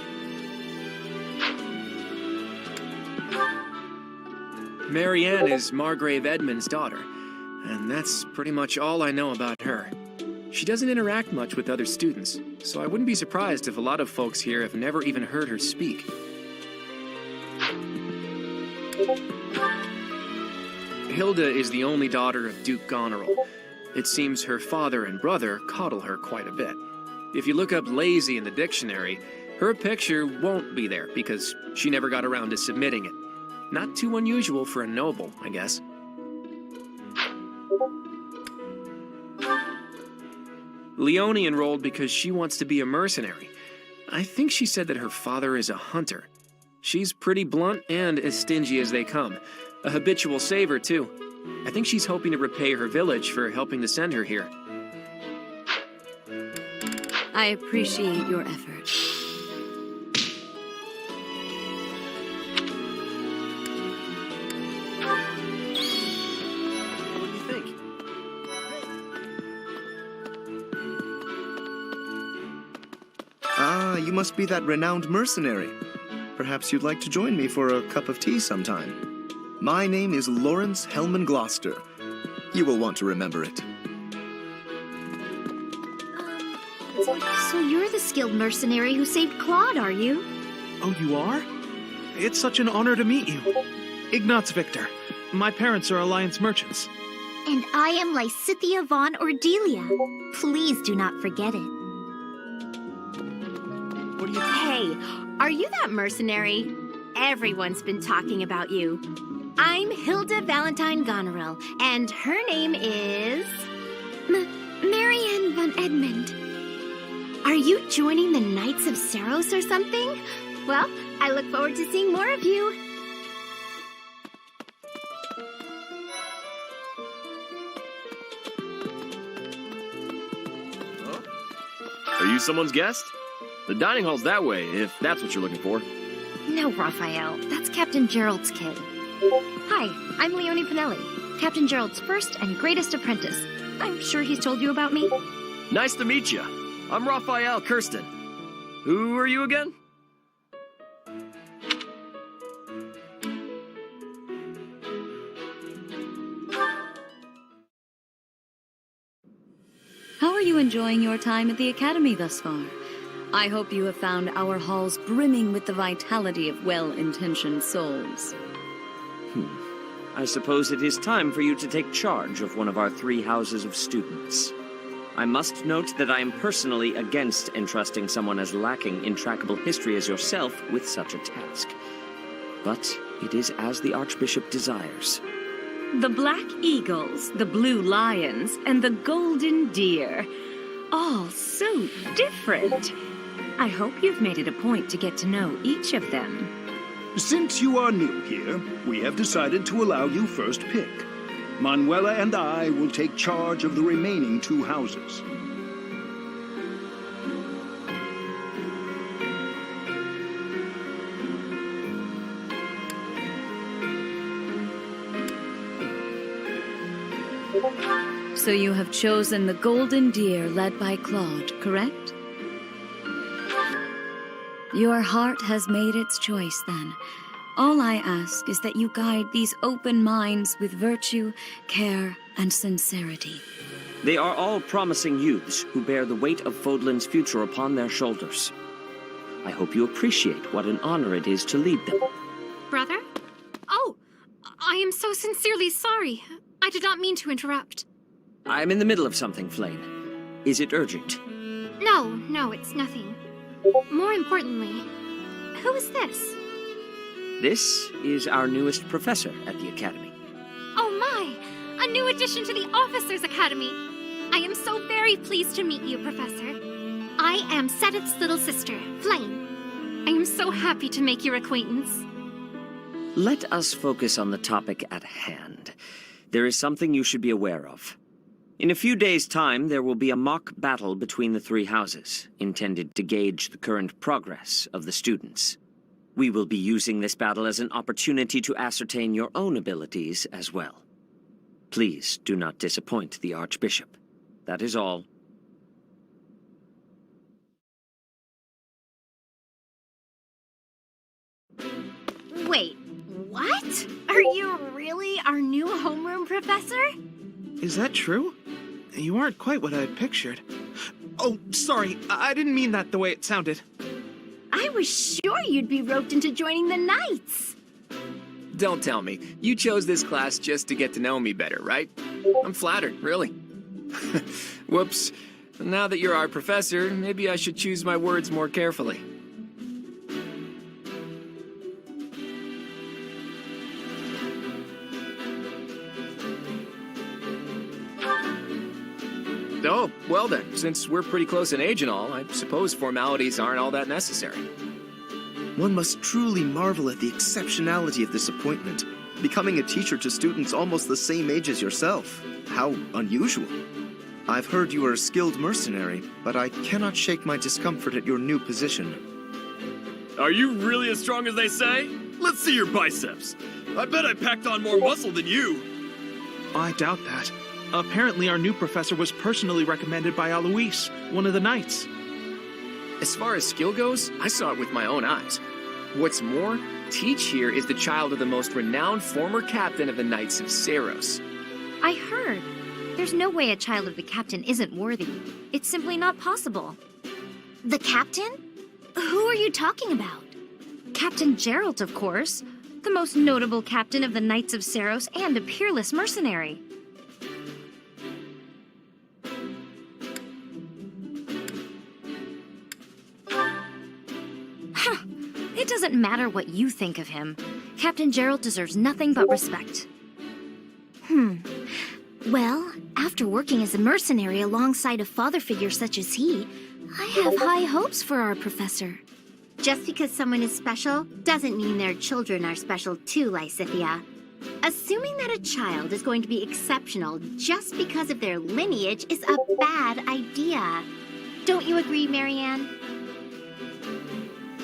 Marianne is Margrave Edmund's daughter, and that's pretty much all I know about her. She doesn't interact much with other students, so I wouldn't be surprised if a lot of folks here have never even heard her speak. Hilda is the only daughter of Duke Goneril. It seems her father and brother coddle her quite a bit. If you look up lazy in the dictionary, her picture won't be there because she never got around to submitting it. Not too unusual for a noble, I guess. Leone enrolled because she wants to be a mercenary. I think she said that her father is a hunter. She's pretty blunt and as stingy as they come. A habitual saver, too. I think she's hoping to repay her village for helping to send her here. I appreciate your effort. What do you think? Ah, you must be that renowned mercenary. Perhaps you'd like to join me for a cup of tea sometime. My name is Lawrence Hellman Gloucester. You will want to remember it. So you're the skilled mercenary who saved Claude, are you? Oh, you are? It's such an honor to meet you. Ignatz Victor. My parents are Alliance merchants. And I am Lysithea von Ordelia. Please do not forget it. What do you... Hey, are you that mercenary? Everyone's been talking about you. I'm Hilda Valentine Goneril, and her name is... Marianne von Edmund. Are you joining the Knights of Saros or something? Well, I look forward to seeing more of you. Are you someone's guest? The dining hall's that way, if that's what you're looking for. No, Raphael. That's Captain Gerald's kid. Hi, I'm Leonie Pinelli, Captain Gerald's first and greatest apprentice. I'm sure he's told you about me. Nice to meet you. I'm Raphael Kirsten. Who are you again? How are you enjoying your time at the Academy thus far? I hope you have found our halls brimming with the vitality of well-intentioned souls. I suppose it is time for you to take charge of one of our 3 houses of students. I must note that I am personally against entrusting someone as lacking in trackable history as yourself with such a task. But it is as the Archbishop desires. The Black Eagles, the Blue Lions, and the Golden Deer. All so different. I hope you've made it a point to get to know each of them. Since you are new here, we have decided to allow you first pick. Manuela and I will take charge of the remaining 2 houses. So you have chosen the Golden Deer led by Claude, correct? Your heart has made its choice, then. All I ask is that you guide these open minds with virtue, care, and sincerity. They are all promising youths who bear the weight of Fodlan's future upon their shoulders. I hope you appreciate what an honor it is to lead them. Brother? Oh, I am so sincerely sorry. I did not mean to interrupt. I'm in the middle of something, Flame. Is it urgent? No, it's nothing. More importantly, who is this? This is our newest professor at the Academy. Oh my! A new addition to the Officers' Academy! I am so very pleased to meet you, Professor. I am Seteth's little sister, Flame. I am so happy to make your acquaintance. Let us focus on the topic at hand. There is something you should be aware of. In a few days' time, there will be a mock battle between the 3 houses, intended to gauge the current progress of the students. We will be using this battle as an opportunity to ascertain your own abilities as well. Please do not disappoint the Archbishop. That is all. Wait, what? Are you really our new homeroom professor? Is that true? You aren't quite what I had pictured. Oh, sorry, I didn't mean that the way it sounded. I was sure you'd be roped into joining the Knights. Don't tell me. You chose this class just to get to know me better, right? I'm flattered, really. Whoops. Now that you're our professor, maybe I should choose my words more carefully. Oh, well then, since we're pretty close in age and all, I suppose formalities aren't all that necessary. One must truly marvel at the exceptionality of this appointment. Becoming a teacher to students almost the same age as yourself. How unusual. I've heard you are a skilled mercenary, but I cannot shake my discomfort at your new position. Are you really as strong as they say? Let's see your biceps. I bet I packed on more muscle than you. I doubt that. Apparently our new professor was personally recommended by Alois, one of the Knights. As far as skill goes, I saw it with my own eyes. What's more, Teach here is the child of the most renowned former captain of the Knights of Saros. I heard. There's no way a child of the captain isn't worthy. It's simply not possible. The captain? Who are you talking about? Captain Gerald, of course. The most notable captain of the Knights of Saros and a peerless mercenary. It doesn't matter what you think of him. Captain Gerald deserves nothing but respect. Well, after working as a mercenary alongside a father figure such as he, I have high hopes for our professor. Just because someone is special doesn't mean their children are special too, Lysithia. Assuming that a child is going to be exceptional just because of their lineage is a bad idea. Don't you agree, Marianne?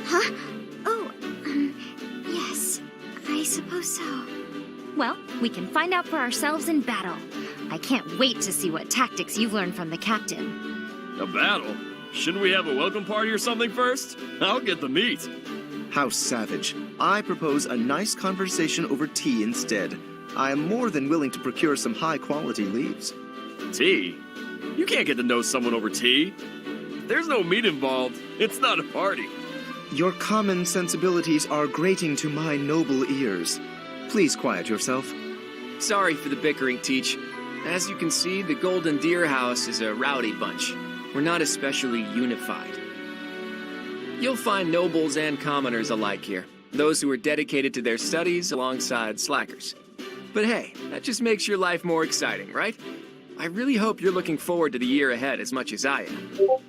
Huh? Oh, yes, I suppose so. Well, we can find out for ourselves in battle. I can't wait to see what tactics you've learned from the captain. A battle? Shouldn't we have a welcome party or something first? I'll get the meat. How savage. I propose a nice conversation over tea instead. I am more than willing to procure some high-quality leaves. Tea? You can't get to know someone over tea. If there's no meat involved, it's not a party. Your common sensibilities are grating to my noble ears. Please quiet yourself. Sorry for the bickering, Teach. As you can see, the Golden Deer House is a rowdy bunch. We're not especially unified. You'll find nobles and commoners alike here. Those who are dedicated to their studies alongside slackers. But hey, that just makes your life more exciting, right? I really hope you're looking forward to the year ahead as much as I am.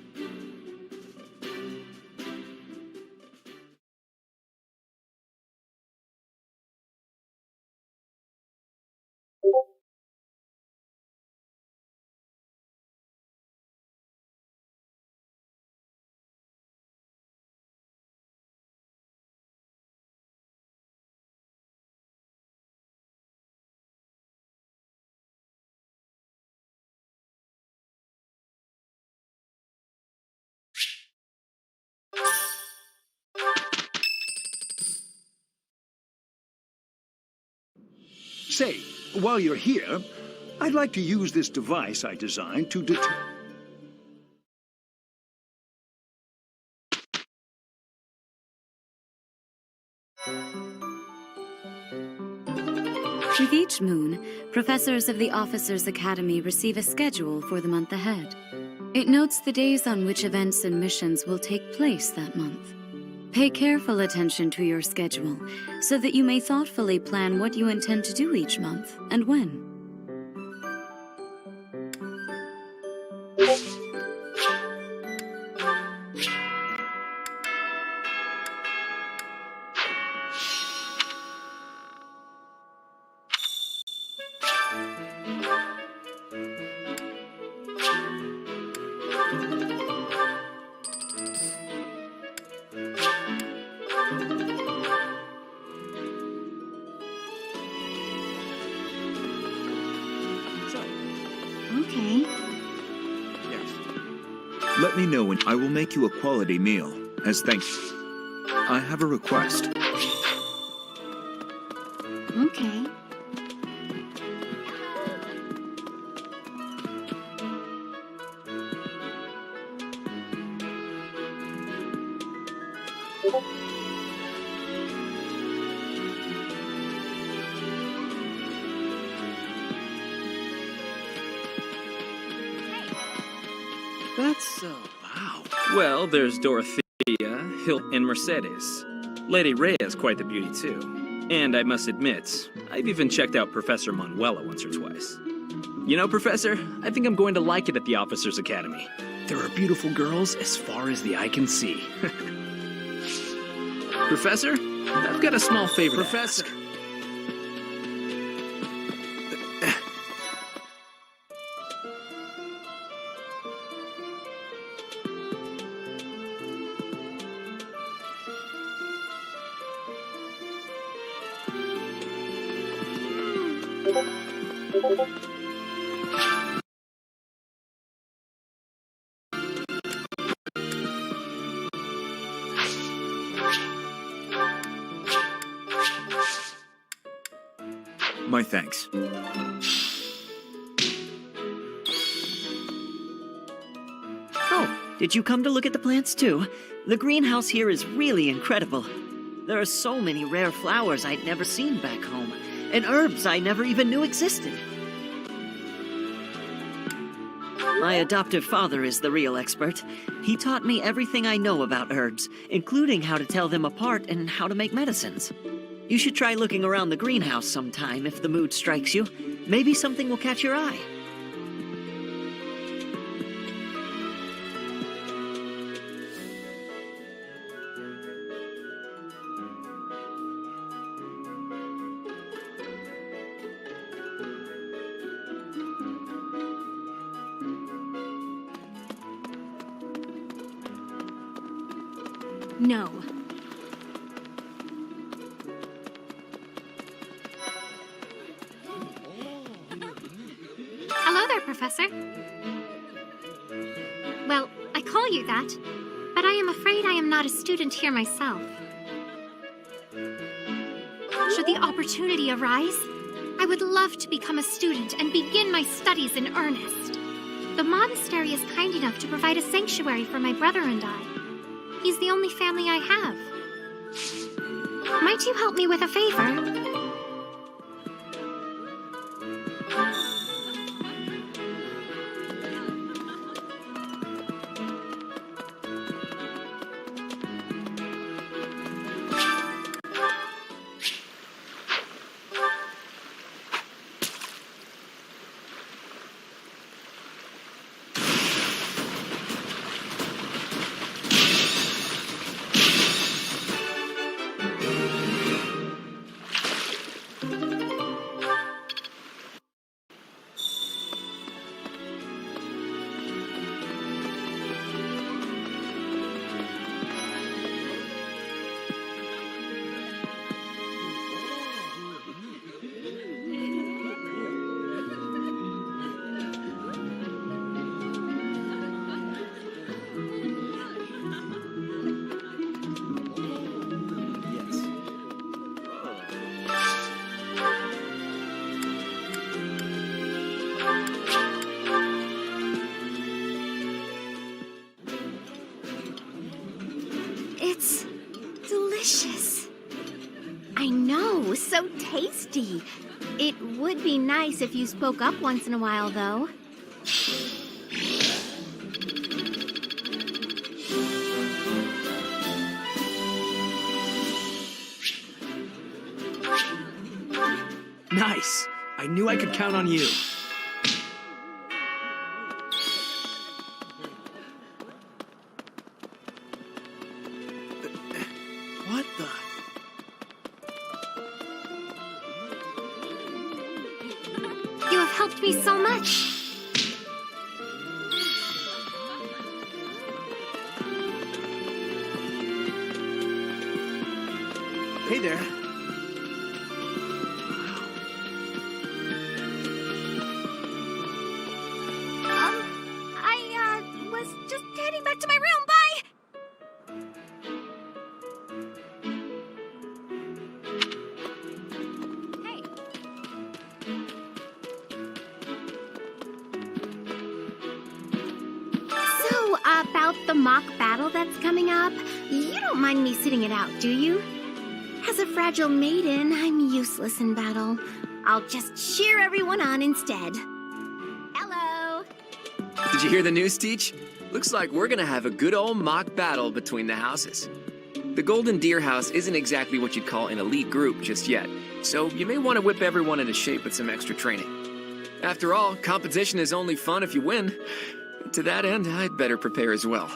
Say, while you're here, I'd like to use this device I designed to detect... With each moon, professors of the Officers' Academy receive a schedule for the month ahead. It notes the days on which events and missions will take place that month. Pay careful attention to your schedule, so that you may thoughtfully plan what you intend to do each month and when. Okay. Let me know when I will make you a quality meal. As thanks, I have a request. Okay. That's wow. Well, there's Dorothea, Hill, and Mercedes. Lady Rhea is quite the beauty, too. And I must admit, I've even checked out Professor Manuela once or twice. You know, Professor, I think I'm going to like it at the Officers' Academy. There are beautiful girls as far as the eye can see. Professor, I've got a small favor to ask. My thanks. Oh, did you come to look at the plants too? The greenhouse here is really incredible. There are so many rare flowers I'd never seen back home, and herbs I never even knew existed. My adoptive father is the real expert. He taught me everything I know about herbs, including how to tell them apart and how to make medicines. You should try looking around the greenhouse sometime if the mood strikes you. Maybe something will catch your eye. No. Hello there, Professor. Well, I call you that, but I am afraid I am not a student here myself. Should the opportunity arise, I would love to become a student and begin my studies in earnest. The monastery is kind enough to provide a sanctuary for my brother and I. He's the only family I have. Might you help me with a favor? It's delicious. I know, so tasty. It would be nice if you spoke up once in a while, though. Nice. I knew I could count on you. What the? You have helped me so much. Hey there. I was just heading back to my room. Bye! Hey. So, about the mock battle that's coming up, you don't mind me sitting it out, do you? As a fragile maiden, I'm useless in battle. I'll just cheer everyone on instead. Hello! Did you hear the news, Teach? Looks like we're gonna have a good old mock battle between the houses. The Golden Deer House isn't exactly what you'd call an elite group just yet, so you may want to whip everyone into shape with some extra training. After all, competition is only fun if you win. To that end, I'd better prepare as well.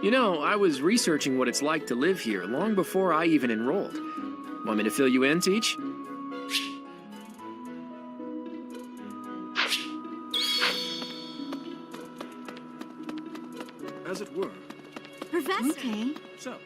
You know, I was researching what it's like to live here long before I even enrolled. Want me to fill you in, Teach? As it were. Professor! Okay. So,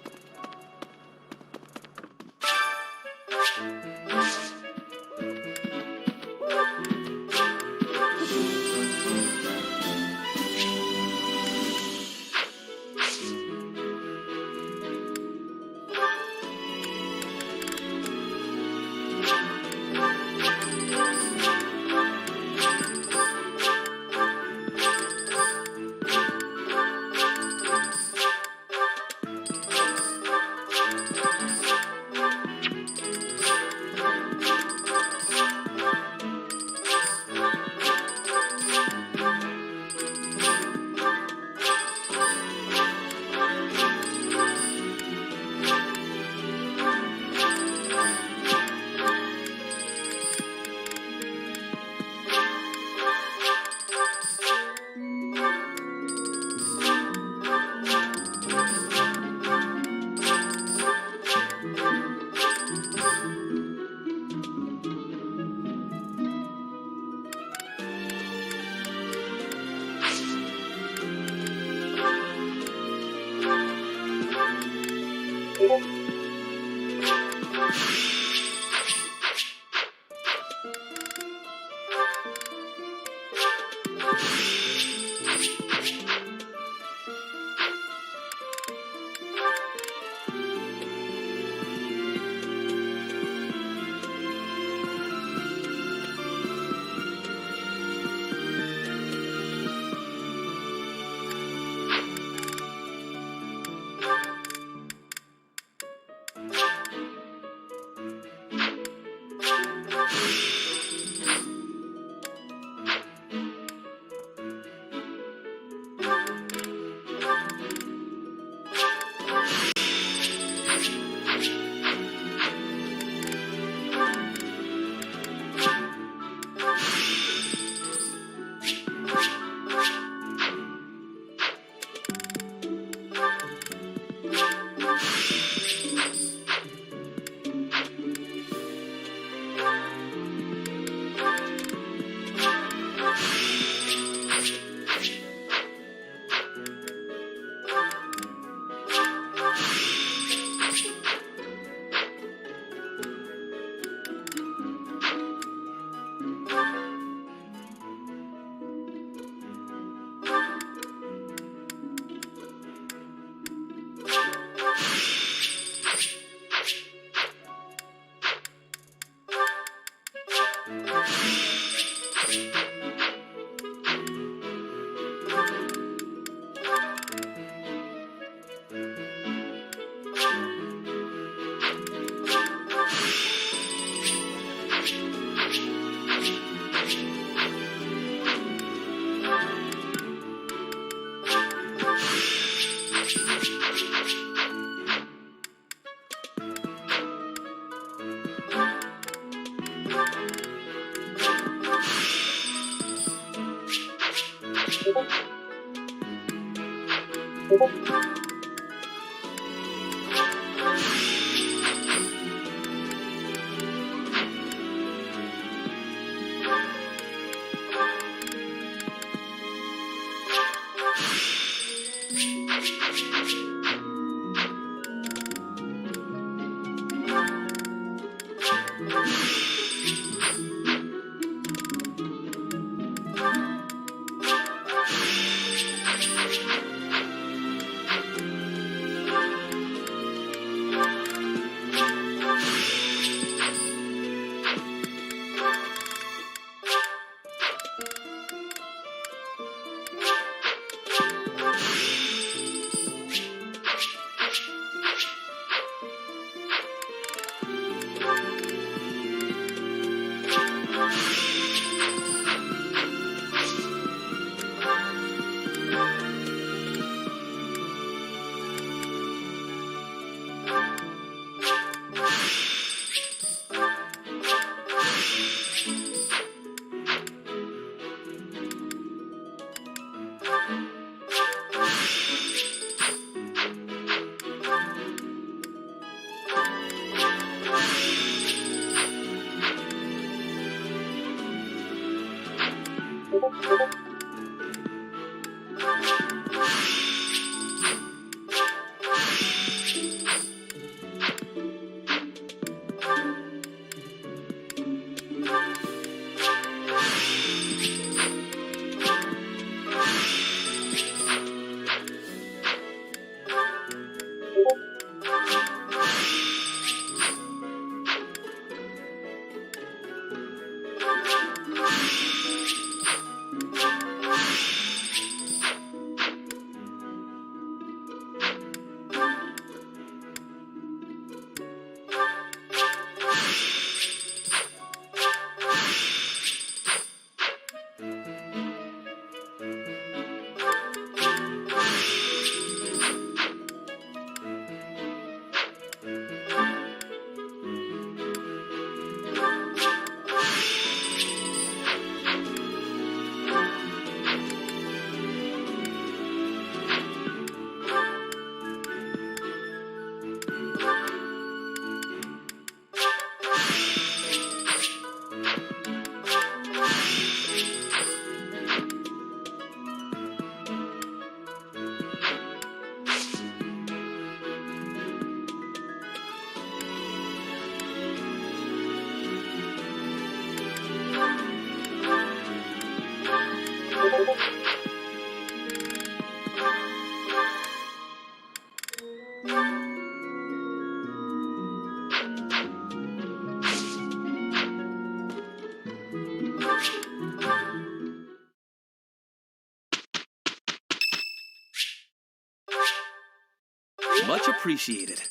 Much appreciated.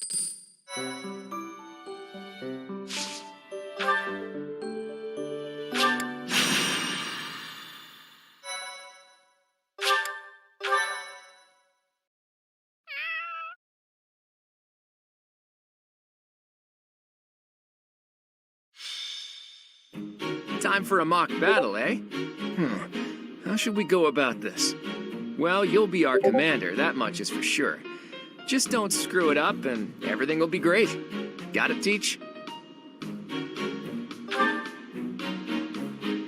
Time for a mock battle, eh? How should we go about this? Well, you'll be our commander, that much is for sure. Just don't screw it up and everything will be great. Got it, Teach?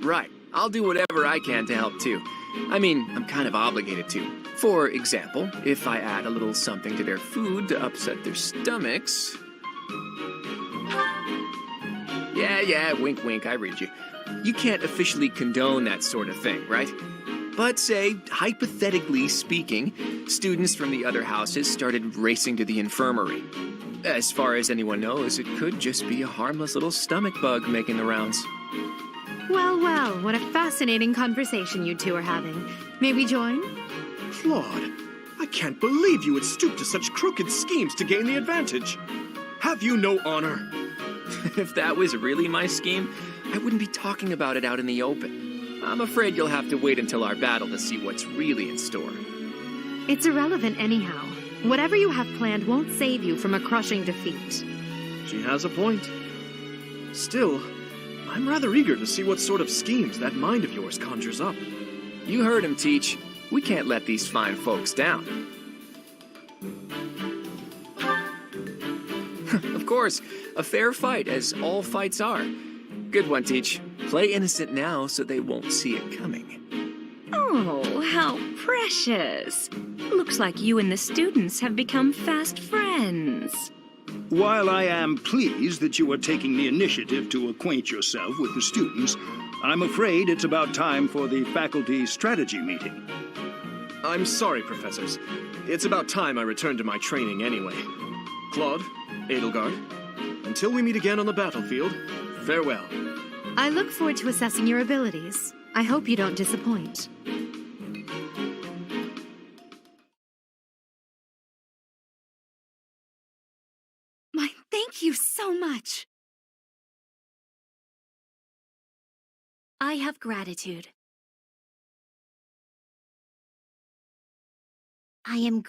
Right. I'll do whatever I can to help too. I mean, I'm kind of obligated to. For example, if I add a little something to their food to upset their stomachs... Yeah, wink, wink, I read you. You can't officially condone that sort of thing, right? But say, hypothetically speaking, students from the other houses started racing to the infirmary. As far as anyone knows, it could just be a harmless little stomach bug making the rounds. Well, well, what a fascinating conversation you two are having. May we join? Claude, I can't believe you would stoop to such crooked schemes to gain the advantage. Have you no honor? If that was really my scheme, I wouldn't be talking about it out in the open. I'm afraid you'll have to wait until our battle to see what's really in store. It's irrelevant anyhow. Whatever you have planned won't save you from a crushing defeat. She has a point. Still, I'm rather eager to see what sort of schemes that mind of yours conjures up. You heard him, Teach. We can't let these fine folks down. Of course, a fair fight, as all fights are. Good one, Teach. Play innocent now so they won't see it coming. Oh, how precious. Looks like you and the students have become fast friends. While I am pleased that you are taking the initiative to acquaint yourself with the students, I'm afraid it's about time for the faculty strategy meeting. I'm sorry, professors. It's about time I returned to my training anyway. Claude, Edelgard, until we meet again on the battlefield, farewell. I look forward to assessing your abilities. I hope you don't disappoint. My thank you so much. I have gratitude. I am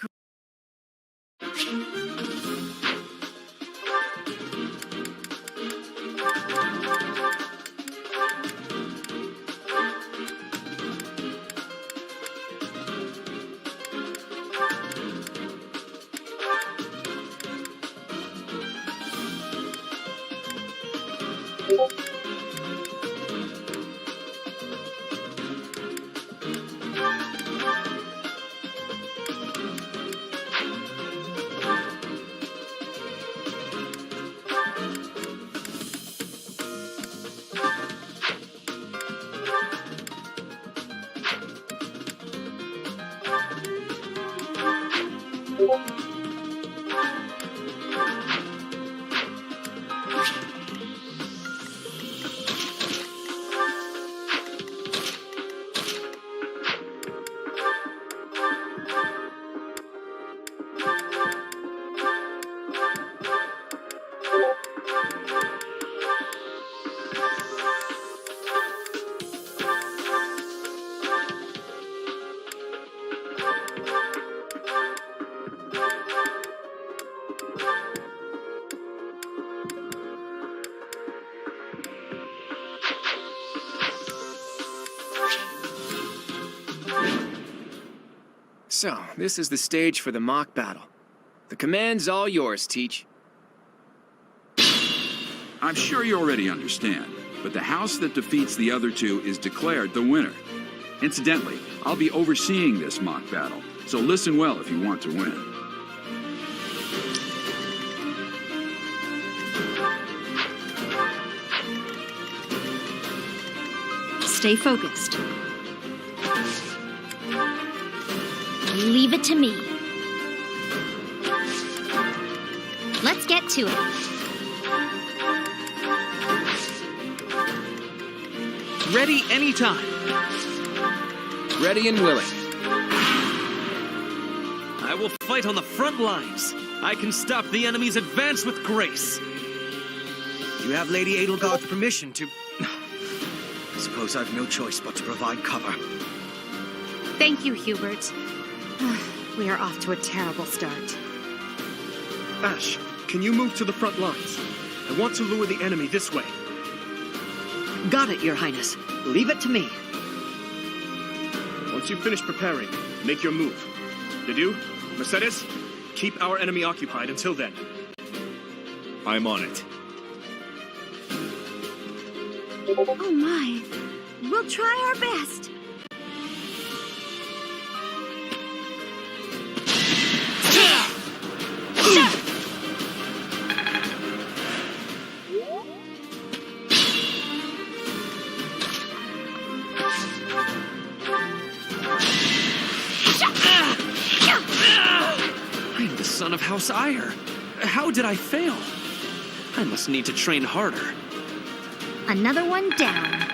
So, this is the stage for the mock battle. The command's all yours, Teach. I'm sure you already understand, but the house that defeats the other two is declared the winner. Incidentally, I'll be overseeing this mock battle, so listen well if you want to win. Stay focused. Leave it to me. Let's get to it. Ready anytime. Ready and willing. I will fight on the front lines. I can stop the enemy's advance with grace. You have Lady Edelgard's permission to... I suppose I've no choice but to provide cover. Thank you, Hubert. We are off to a terrible start. Ash, can you move to the front lines? I want to lure the enemy this way. Got it, Your Highness. Leave it to me. Once you've finished preparing, make your move. Ledoux, Mercedes, keep our enemy occupied until then. I'm on it. Oh my. We'll try our best. I am the son of House Ire. How did I fail? I must need to train harder. Another one down.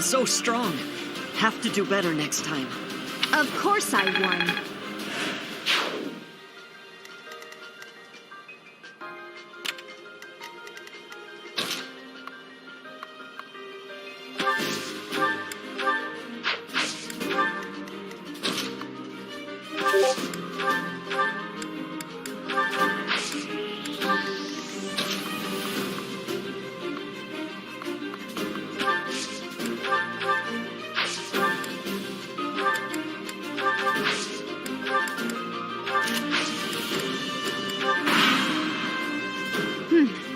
So strong. Have to do better next time. Of course I won.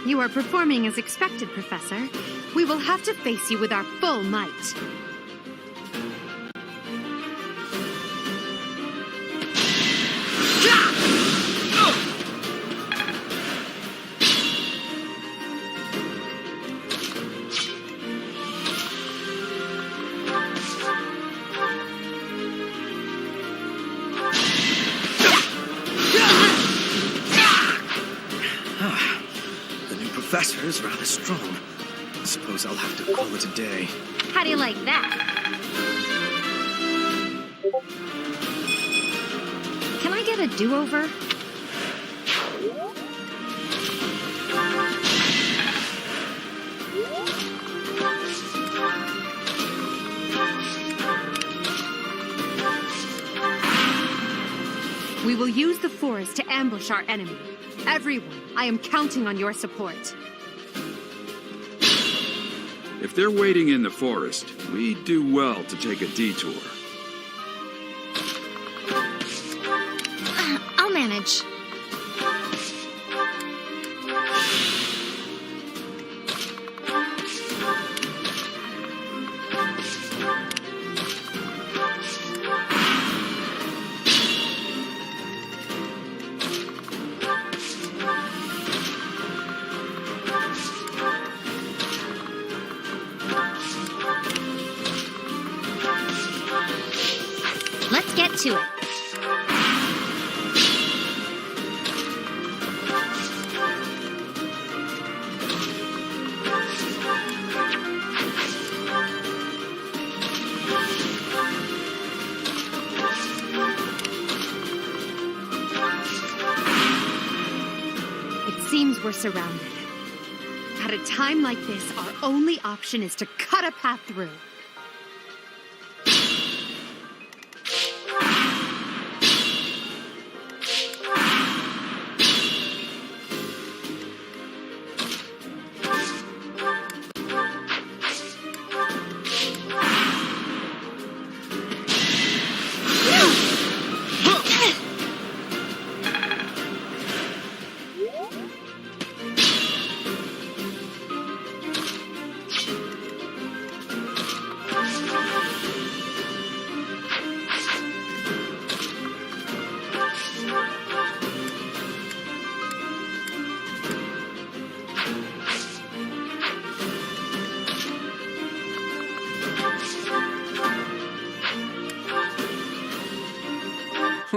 You are performing as expected, Professor. We will have to face you with our full might. Professor is rather strong. Suppose I'll have to call it a day. How do you like that? Can I get a do-over? We will use the forest to ambush our enemy. Everyone, I am counting on your support. If they're waiting in the forest, we do well to take a detour. I'll manage. Let's get to it. It seems we're surrounded. At a time like this, our only option is to cut a path through.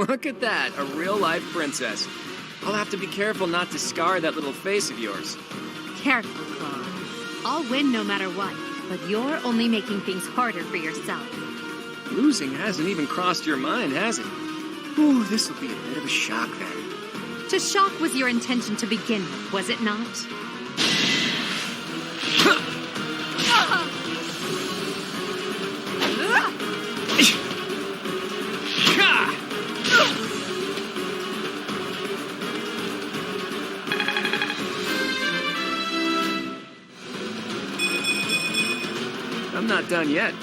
Look at that, a real-life princess. I'll have to be careful not to scar that little face of yours. Careful, Claude. I'll win no matter what, but you're only making things harder for yourself. Losing hasn't even crossed your mind, has it? Ooh, this will be a bit of a shock then. To shock was your intention to begin with, was it not? I'm not done yet.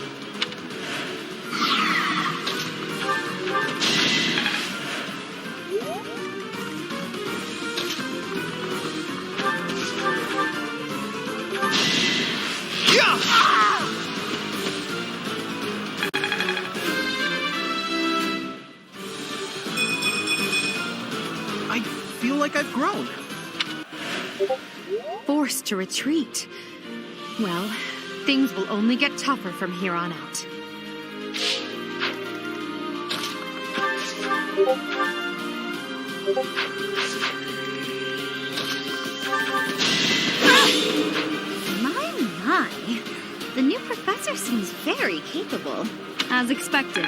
feel like I've grown. Forced to retreat. Well, things will only get tougher from here on out. My. The new professor seems very capable. As expected.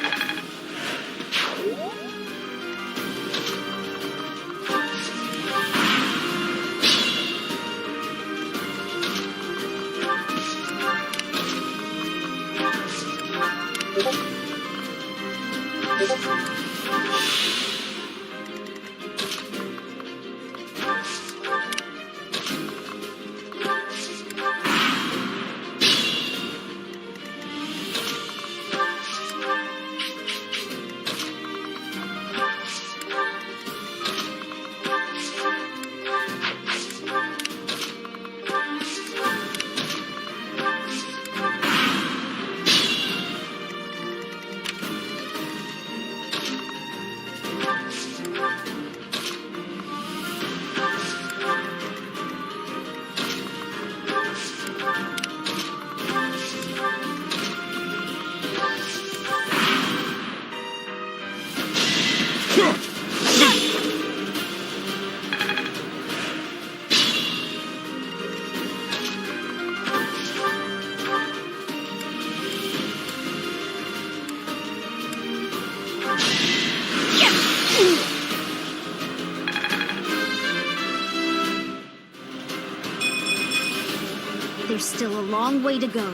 There's still a long way to go.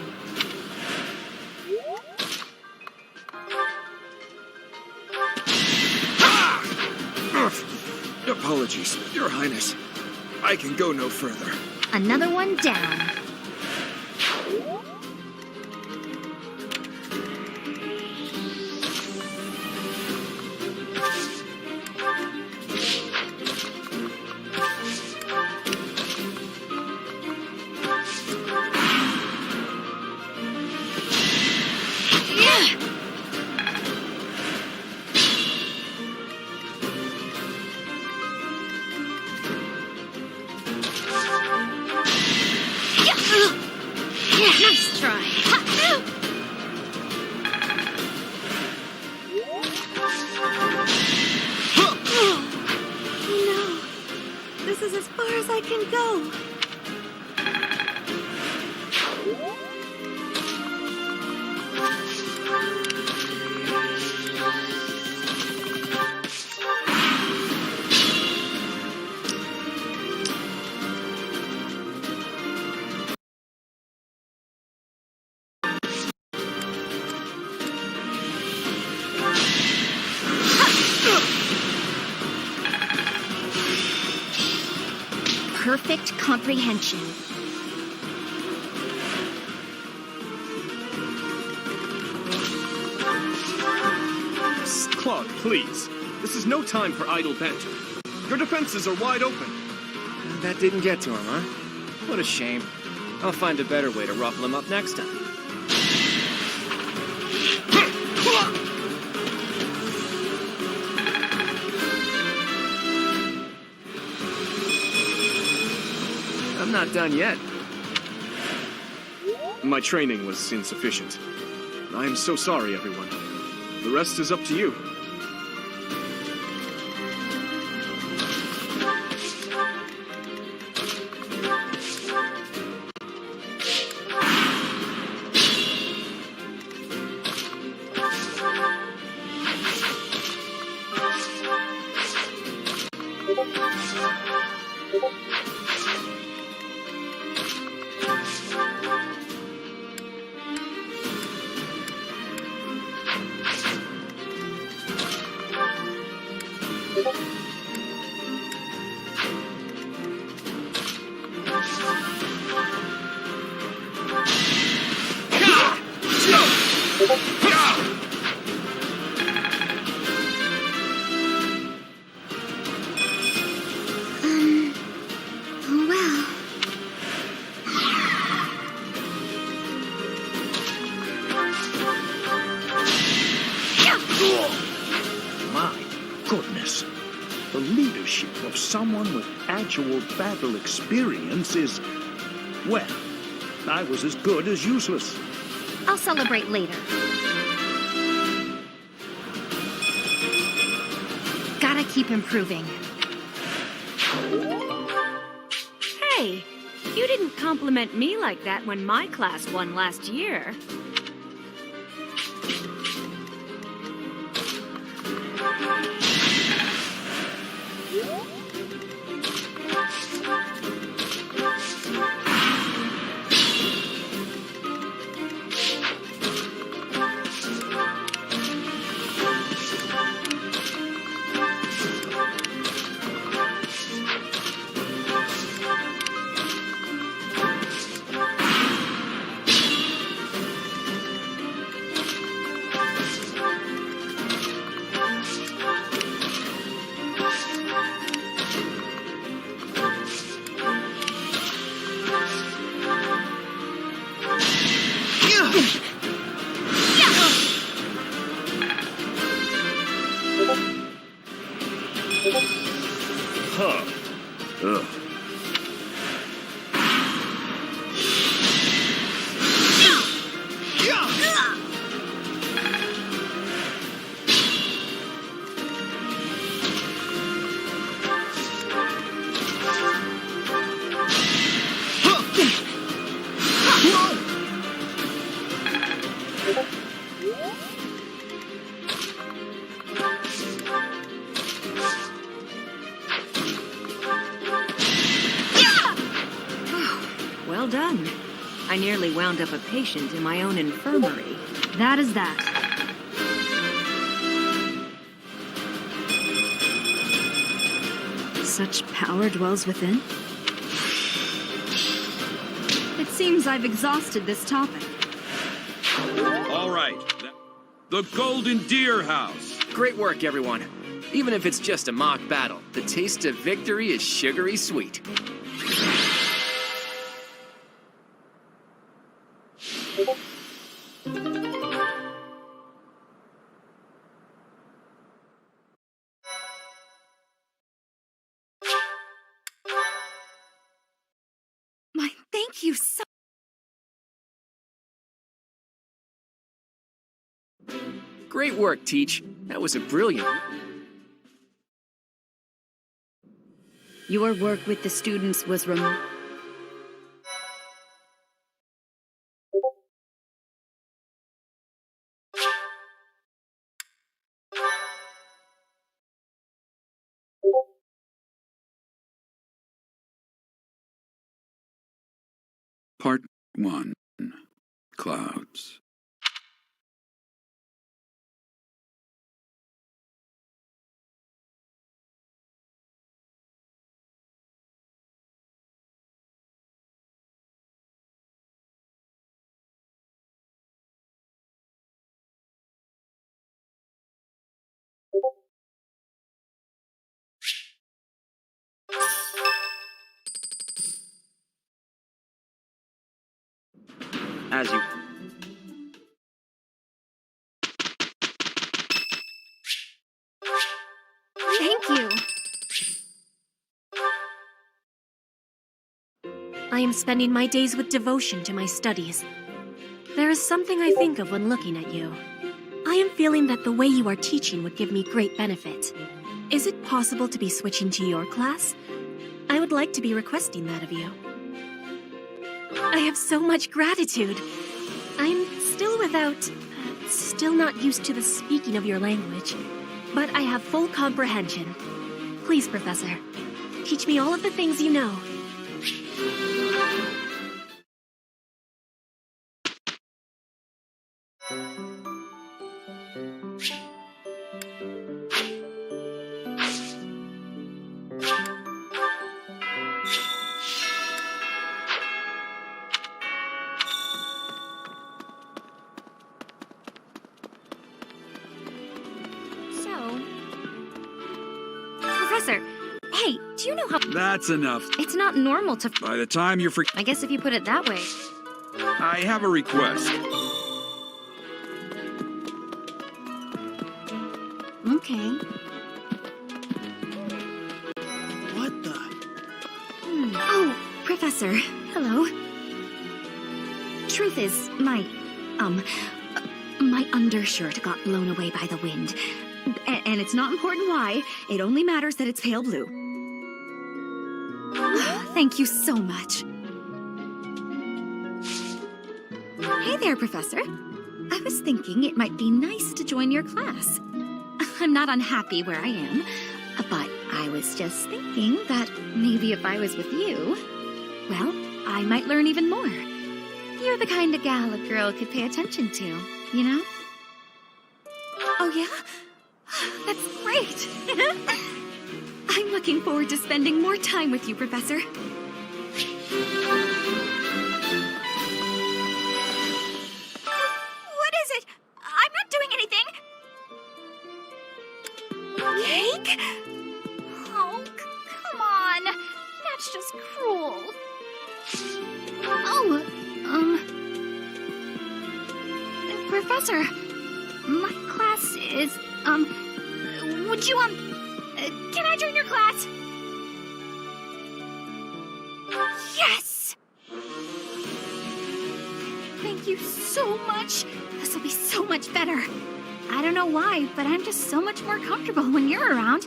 Apologies, Your Highness. I can go no further. Another one down. Nice try. No, this is as far as I can go. Perfect comprehension. Claude, please. This is no time for idle banter. Your defenses are wide open. That didn't get to him, huh? What a shame. I'll find a better way to ruffle him up next time. I'm not done yet. My training was insufficient. I am so sorry, everyone. The rest is up to you. My goodness. The leadership of someone with actual battle experience is, well, I was as good as useless. I'll celebrate later. Gotta keep improving. Hey, you didn't compliment me like that when my class won last year. Huh. Ugh. Well done. I nearly wound up a patient in my own infirmary. That is that. Such power dwells within? It seems I've exhausted this topic. All right. The Golden Deer House. Great work, everyone. Even if it's just a mock battle, the taste of victory is sugary sweet. My thank you so Great work, Teach. That was a brilliant... Your work with the students was Part 1. Clouds. As you... Thank you. I am spending my days with devotion to my studies. There is something I think of when looking at you. I am feeling that the way you are teaching would give me great benefit. Is it possible to be switching to your class? I would like to be requesting that of you. I have so much gratitude. I'm still not used to the speaking of your language, but I have full comprehension. Please, Professor, teach me all of the things you know. Professor, hey, do you know how... That's enough. It's not normal to... By the time you're I guess if you put it that way. I have a request. Okay. Professor, hello. Truth is, my undershirt got blown away by the wind. And it's not important why, it only matters that it's pale blue. Thank you so much. Hey there, Professor. I was thinking it might be nice to join your class. I'm not unhappy where I am, but I was just thinking that maybe if I was with you, well, I might learn even more. You're the kind of gal a girl could pay attention to, you know? Oh, yeah? That's great! I'm looking forward to spending more time with you, Professor. What is it? I'm not doing anything! Cake? Oh, come on. That's just cruel. Oh, Professor, my class is, would you, can I join your class? Yes! Thank you so much. This will be so much better. I don't know why, but I'm just so much more comfortable when you're around.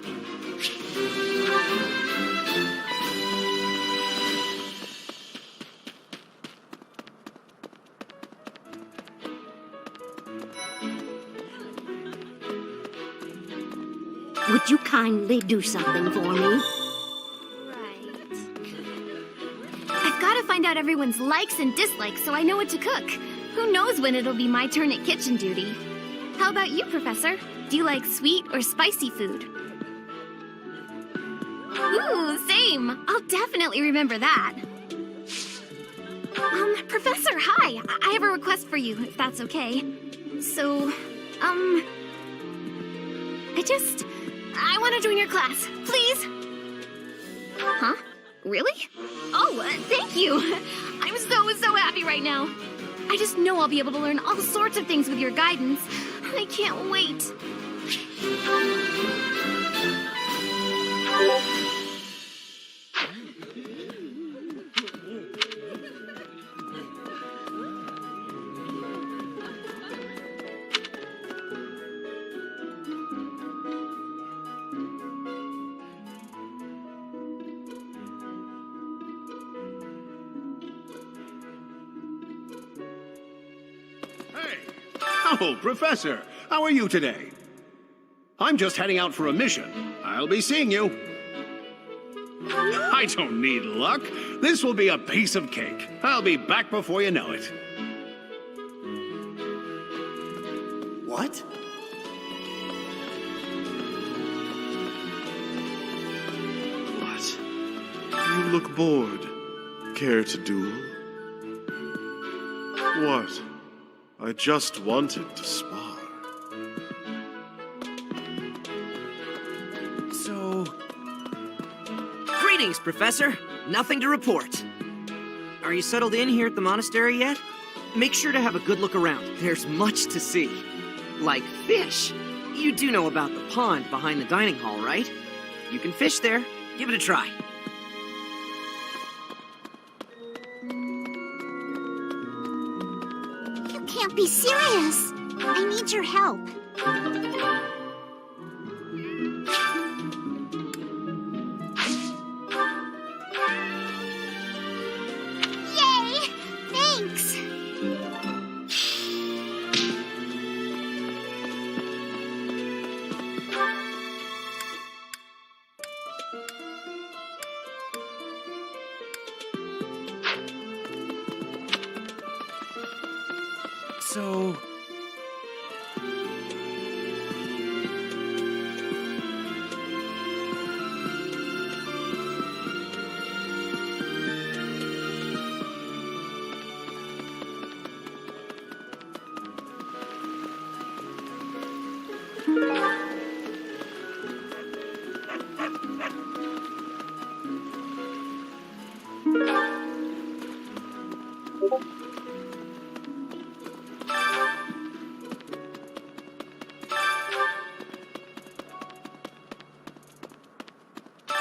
Would you kindly do something for me? I've got to find out everyone's likes and dislikes so I know what to cook. Who knows when it'll be my turn at kitchen duty? How about you, Professor? Do you like sweet or spicy food? Ooh, same. I'll definitely remember that. Professor, hi. I have a request for you, if that's okay. So, I want to join your class, please. Huh? Really? Oh, thank you. I'm so happy right now. I just know I'll be able to learn all sorts of things with your guidance. I can't wait. Oh, Professor, how are you today? I'm just heading out for a mission. I'll be seeing you. I don't need luck. This will be a piece of cake. I'll be back before you know it. What? What? You look bored. Care to duel? What? I just wanted to spar. So... Greetings, Professor. Nothing to report. Are you settled in here at the monastery yet? Make sure to have a good look around. There's much to see. Like fish. You do know about the pond behind the dining hall, right? You can fish there. Give it a try. Can't be serious. I need your help. Yay! Thanks. So...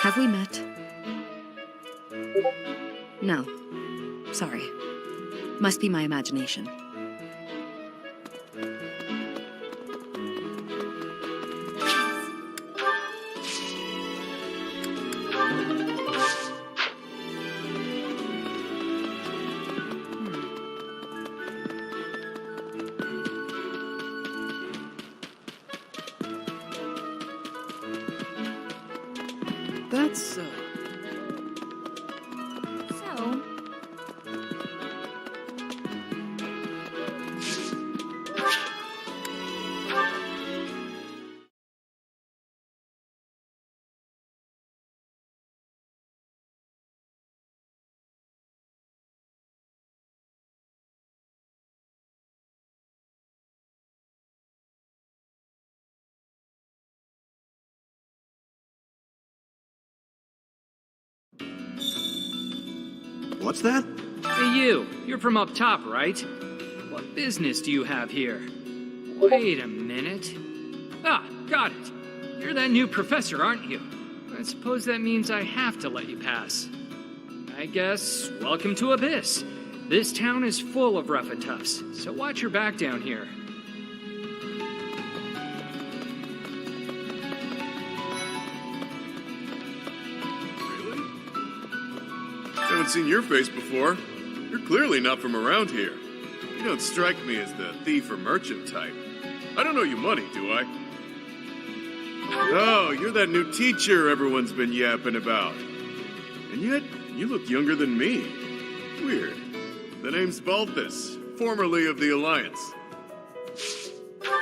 Have we met? No. Sorry. Must be my imagination. That's, So, What's that? Hey you, you're from up top, right? What business do you have here? Wait a minute. Ah, got it. You're that new professor, aren't you? I suppose that means I have to let you pass. I guess, welcome to Abyss. This town is full of rough and toughs, so watch your back down here. Haven't seen your face before. You're clearly not from around here. You don't strike me as the thief or merchant type. I don't owe you money, do I? Oh, you're that new teacher everyone's been yapping about. And yet, you look younger than me. Weird. The name's Balthus, formerly of the Alliance.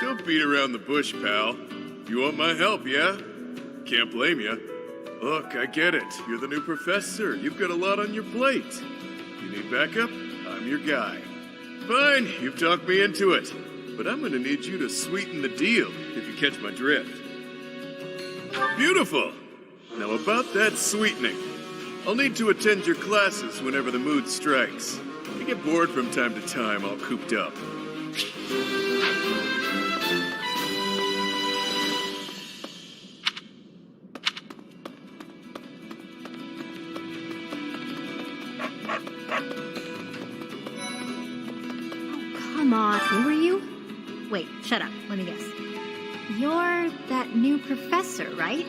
Don't beat around the bush, pal. You want my help, yeah? Can't blame you. Look, I get it. You're the new professor. You've got a lot on your plate. You need backup? I'm your guy. Fine, you've talked me into it. But I'm gonna need you to sweeten the deal, if you catch my drift. Beautiful! Now about that sweetening. I'll need to attend your classes whenever the mood strikes. I get bored from time to time, all cooped up. come on. Who are you? Wait, shut up. Let me guess. You're that new professor, right?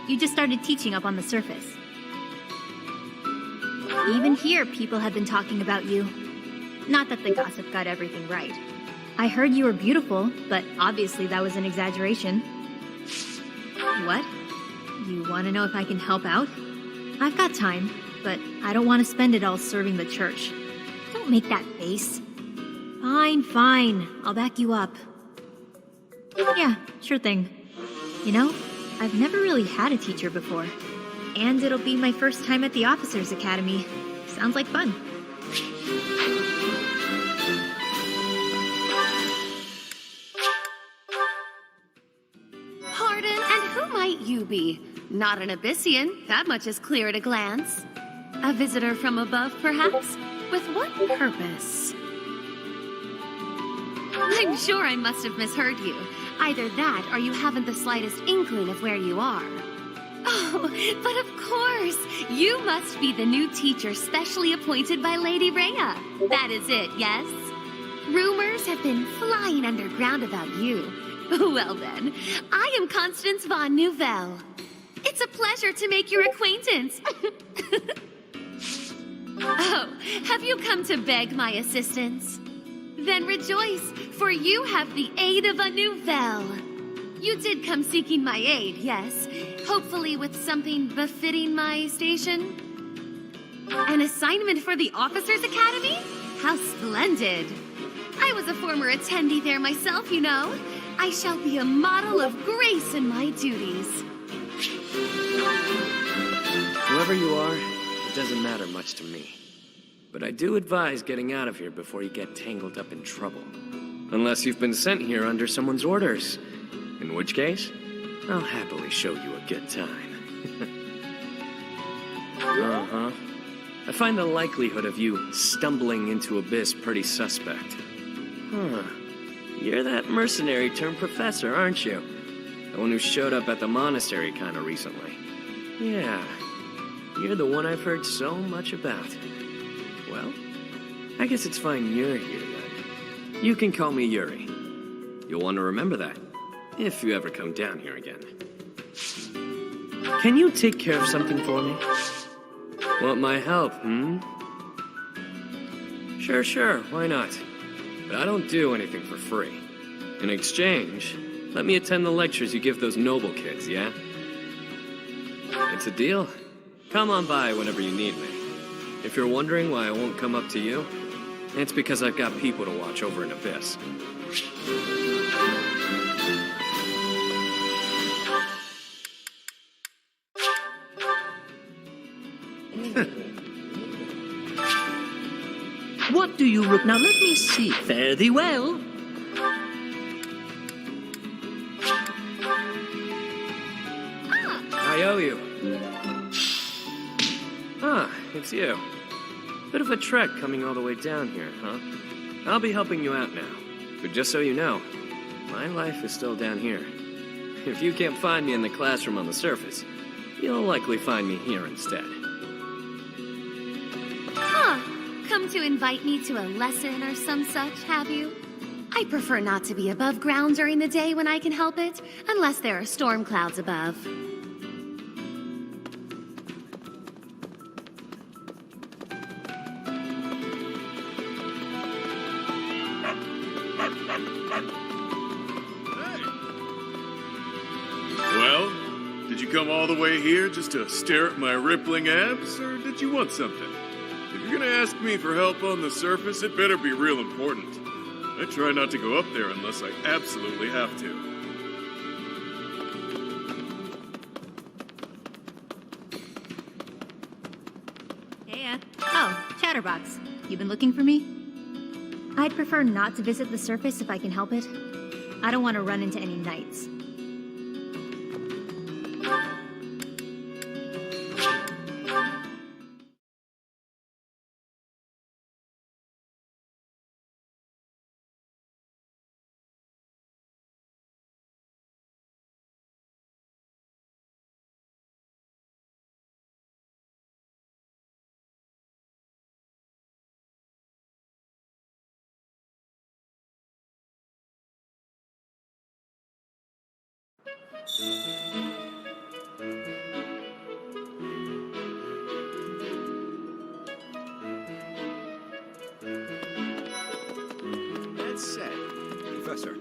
You just started teaching up on the surface. Even here, people have been talking about you. Not that the gossip got everything right. I heard you were beautiful, but obviously that was an exaggeration. What? You want to know if I can help out? I've got time, but I don't want to spend it all serving the church. Don't make that face. Fine, fine. I'll back you up. Yeah, sure thing. You know, I've never really had a teacher before. And it'll be my first time at the Officers Academy. Sounds like fun. Pardon, and who might you be? Not an Abyssian, that much is clear at a glance. A visitor from above, perhaps? With what purpose? I'm sure I must have misheard you. Either that, or you haven't the slightest inkling of where you are. Oh, but of course! You must be the new teacher specially appointed by Lady Rhea. That is it, yes? Rumors have been flying underground about you. Well then, I am Constance von Nouvelle. It's a pleasure to make your acquaintance. Oh, have you come to beg my assistance? Then rejoice, for you have the aid of a Nouvelle. You did come seeking my aid, yes. Hopefully with something befitting my station. An assignment for the Officers Academy? How splendid. I was a former attendee there myself, you know. I shall be a model of grace in my duties. Whoever you are, it doesn't matter much to me. But I do advise getting out of here before you get tangled up in trouble. Unless you've been sent here under someone's orders. In which case, I'll happily show you a good time. Uh-huh. I find the likelihood of you stumbling into Abyss pretty suspect. Huh. You're that mercenary turned professor, aren't you? The one who showed up at the monastery kinda recently. Yeah. You're the one I've heard so much about. Well, I guess it's fine you're here then. You can call me Yuri. You'll want to remember that, if you ever come down here again. Can you take care of something for me? Want my help, Sure, why not? But I don't do anything for free. In exchange, let me attend the lectures you give those noble kids, yeah? It's a deal. Come on by whenever you need me. If you're wondering why I won't come up to you, it's because I've got people to watch over in Abyss. What do you look? Now let me see. Fare thee well. I owe you. Ah, it's you. Bit of a trek coming all the way down here, huh? I'll be helping you out now. But just so you know, my life is still down here. If you can't find me in the classroom on the surface, you'll likely find me here instead. Huh. Come to invite me to a lesson or some such, have you? I prefer not to be above ground during the day when I can help it, unless there are storm clouds above. Well, did you come all the way here just to stare at my rippling abs, or did you want something? If you're gonna ask me for help on the surface, it better be real important. I try not to go up there unless I absolutely have to. Heya. Oh, Chatterbox. You been looking for me? I'd prefer not to visit the surface if I can help it. I don't want to run into any knights. That's said, Professor.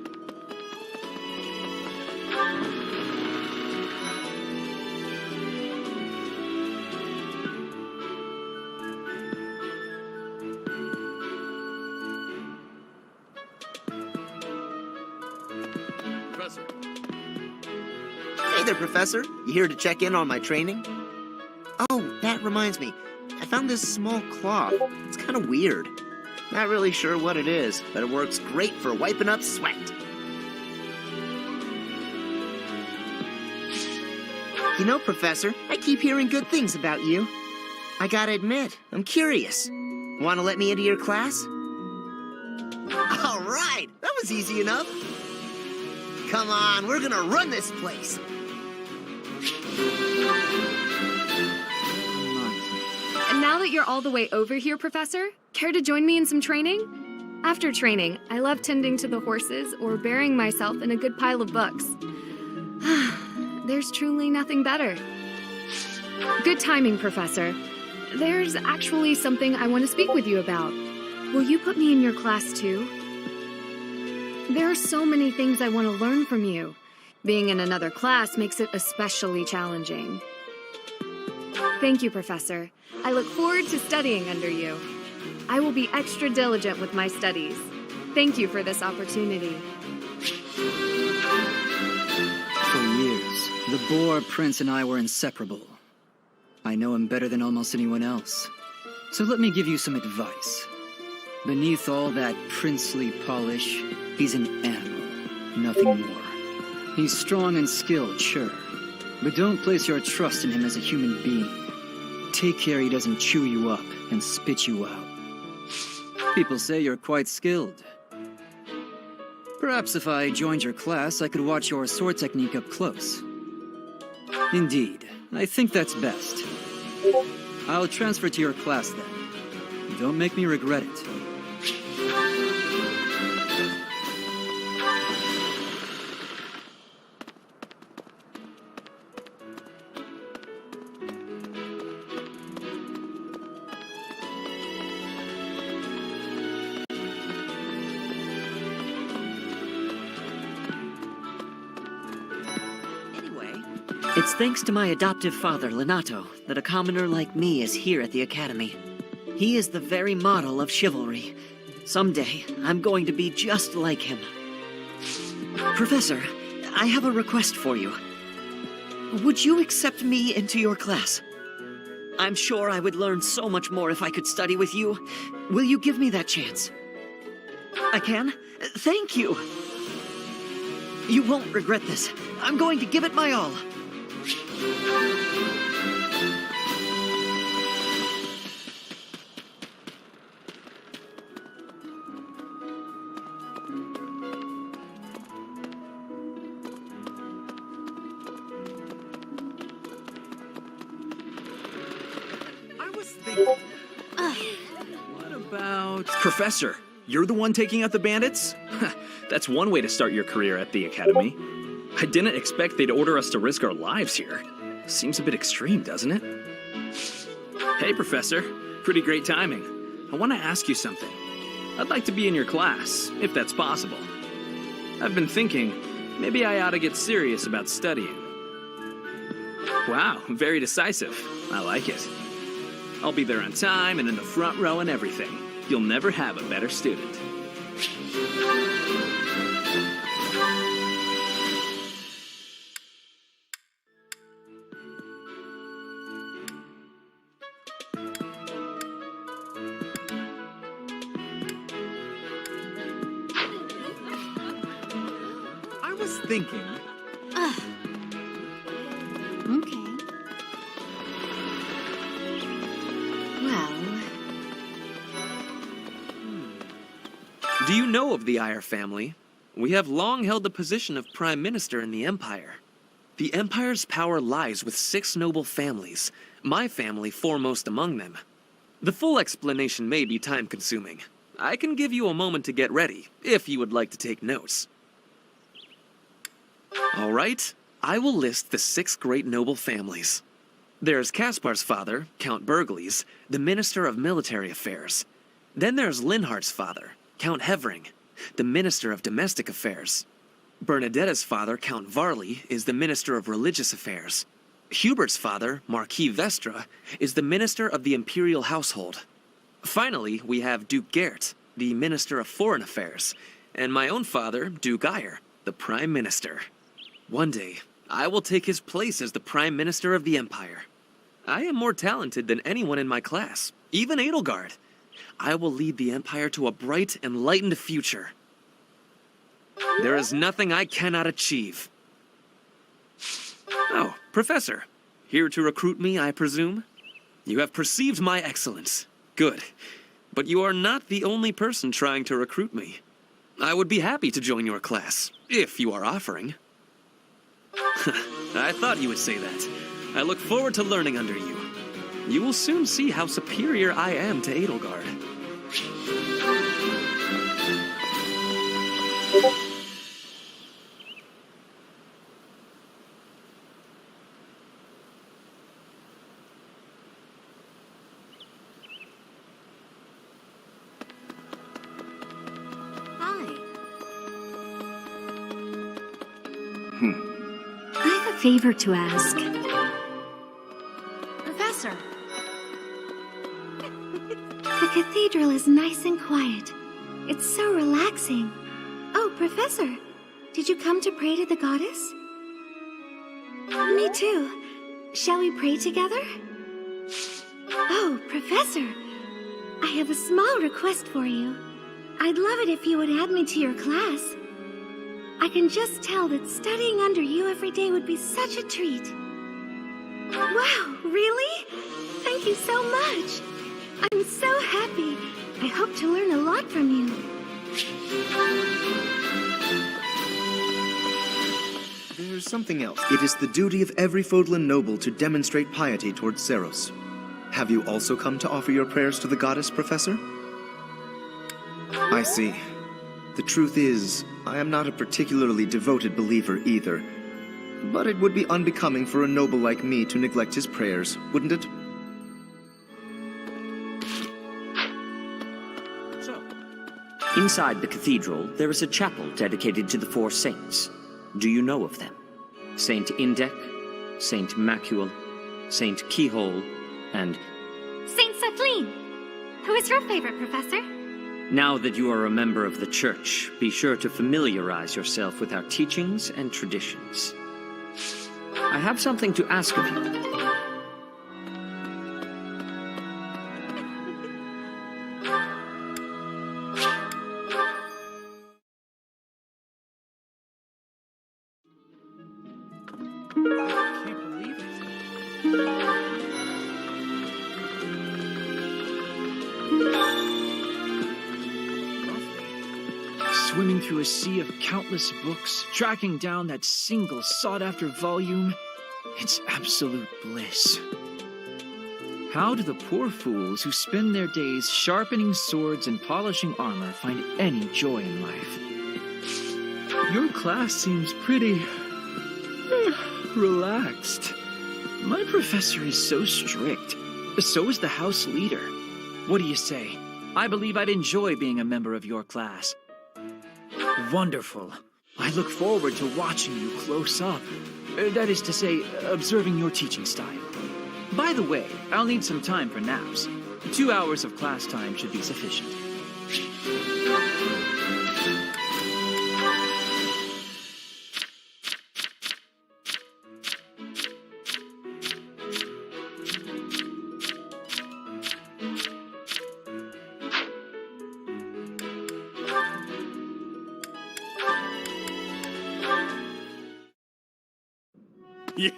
Professor. Hey there, Professor. You here to check in on my training? Oh, that reminds me. I found this small cloth. It's kind of weird. Not really sure what it is, but it works great for wiping up sweat. You know, Professor, I keep hearing good things about you. I gotta admit, I'm curious. Want to let me into your class? All right, that was easy enough. Come on, we're gonna run this place. And now that you're all the way over here, Professor, care to join me in some training? After training, I love tending to the horses or burying myself in a good pile of books. There's truly nothing better. Good timing, Professor. There's actually something I want to speak with you about. Will you put me in your class too? There are so many things I want to learn from you. Being in another class makes it especially challenging. Thank you, Professor. I look forward to studying under you. I will be extra diligent with my studies. Thank you for this opportunity. For years, the Boar Prince and I were inseparable. I know him better than almost anyone else. So let me give you some advice. Beneath all that princely polish, he's an animal, nothing more. He's strong and skilled, sure, but don't place your trust in him as a human being. Take care he doesn't chew you up and spit you out. People say you're quite skilled. Perhaps if I joined your class, I could watch your sword technique up close. Indeed, I think that's best. I'll transfer to your class then. Don't make me regret it. It's thanks to my adoptive father, Lenato, that a commoner like me is here at the Academy. He is the very model of chivalry. Someday, I'm going to be just like him. Professor, I have a request for you. Would you accept me into your class? I'm sure I would learn so much more if I could study with you. Will you give me that chance? I can? Thank you! You won't regret this. I'm going to give it my all. What about... Professor, you're the one taking out the bandits? That's one way to start your career at the Academy. I didn't expect they'd order us to risk our lives here. Seems a bit extreme, doesn't it? Hey, Professor. Pretty great timing. I want to ask you something. I'd like to be in your class, if that's possible. I've been thinking, maybe I ought to get serious about studying. Wow, very decisive. I like it. I'll be there on time and in the front row and everything. You'll never have a better student. I was thinking... Okay. Well... Do you know of the Eyre family? We have long held the position of Prime Minister in the Empire. The Empire's power lies with 6 noble families, my family foremost among them. The full explanation may be time-consuming. I can give you a moment to get ready, if you would like to take notes. All right, I will list the 6 great noble families. There's Caspar's father, Count Bergles, the Minister of Military Affairs. Then there's Linhardt's father, Count Hevering, the Minister of Domestic Affairs. Bernadetta's father, Count Varley, is the Minister of Religious Affairs. Hubert's father, Marquis Vestra, is the Minister of the Imperial Household. Finally, we have Duke Gert, the Minister of Foreign Affairs, and my own father, Duke Eyre, the Prime Minister. One day, I will take his place as the Prime Minister of the Empire. I am more talented than anyone in my class, even Edelgard. I will lead the Empire to a bright, enlightened future. There is nothing I cannot achieve. Oh, Professor. Here to recruit me, I presume? You have perceived my excellence. Good. But you are not the only person trying to recruit me. I would be happy to join your class, if you are offering. I thought you would say that. I look forward to learning under you. You will soon see how superior I am to Edelgard. I have a favor to ask. Professor! The cathedral is nice and quiet. It's so relaxing. Oh, Professor, did you come to pray to the goddess? Me too. Shall we pray together? Oh, Professor, I have a small request for you. I'd love it if you would add me to your class. I can just tell that studying under you every day would be such a treat. Wow, really? Thank you so much. I'm so happy. I hope to learn a lot from you. There's something else. It is the duty of every Fodlan noble to demonstrate piety towards Seros. Have you also come to offer your prayers to the goddess, Professor? I see. The truth is, I am not a particularly devoted believer either. But it would be unbecoming for a noble like me to neglect his prayers, wouldn't it? Inside the cathedral, there is a chapel dedicated to the four saints. Do you know of them? Saint Indech, Saint Macuel, Saint Keyhole, and... Saint Cephline! Who is your favorite, Professor? Now that you are a member of the Church, be sure to familiarize yourself with our teachings and traditions. I have something to ask of you. Swimming through a sea of countless books, tracking down that single sought-after volume, it's absolute bliss. How do the poor fools who spend their days sharpening swords and polishing armor find any joy in life? Your class seems pretty... relaxed. My professor is so strict. So is the house leader. What do you say? I believe I'd enjoy being a member of your class. Wonderful. I look forward to watching you close up. That is to say, observing your teaching style. By the way, I'll need some time for naps. 2 hours of class time should be sufficient. Yeah.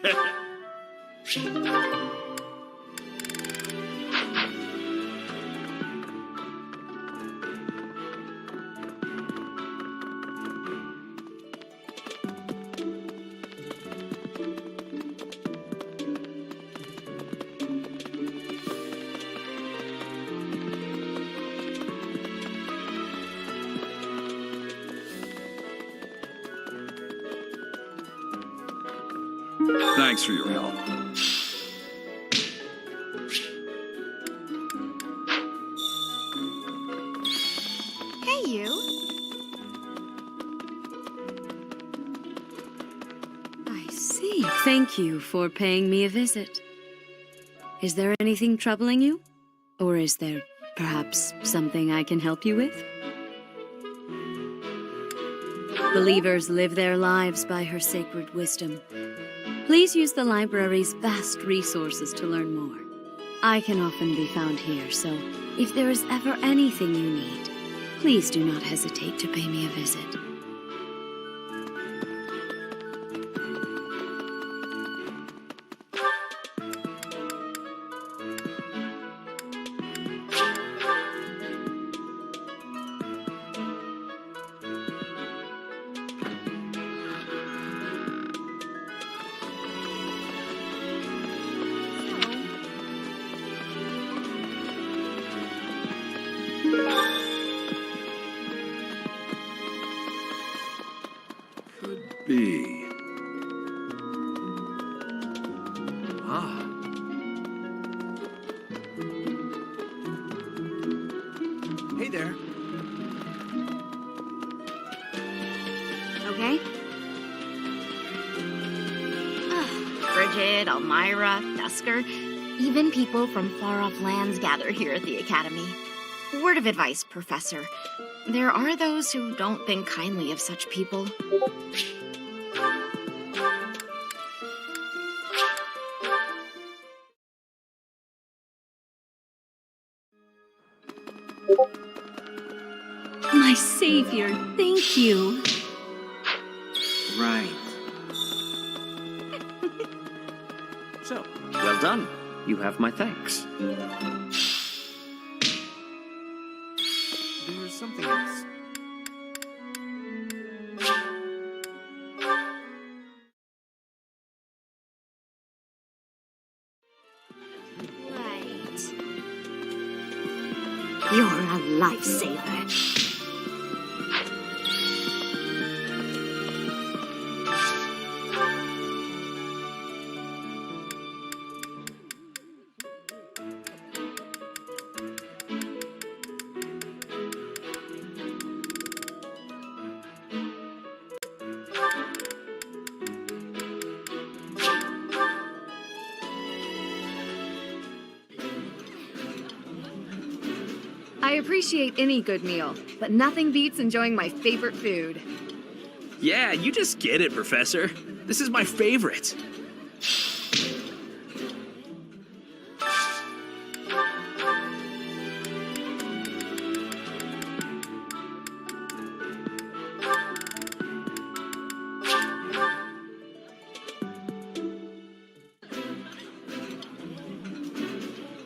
Thanks for your help. Hey, you. I see. Thank you for paying me a visit. Is there anything troubling you? Or is there perhaps something I can help you with? Believers live their lives by her sacred wisdom. Please use the library's vast resources to learn more. I can often be found here, so if there is ever anything you need, please do not hesitate to pay me a visit. B. Ah. Hey there. Okay? Bridget, Elmira, Dusker, even people from far-off lands gather here at the Academy. Word of advice, Professor. There are those who don't think kindly of such people. My savior, thank you. Right. So, well done. You have my thanks. There's something else. Right. You're a lifesaver. I appreciate any good meal, but nothing beats enjoying my favorite food. Yeah, you just get it, Professor. This is my favorite.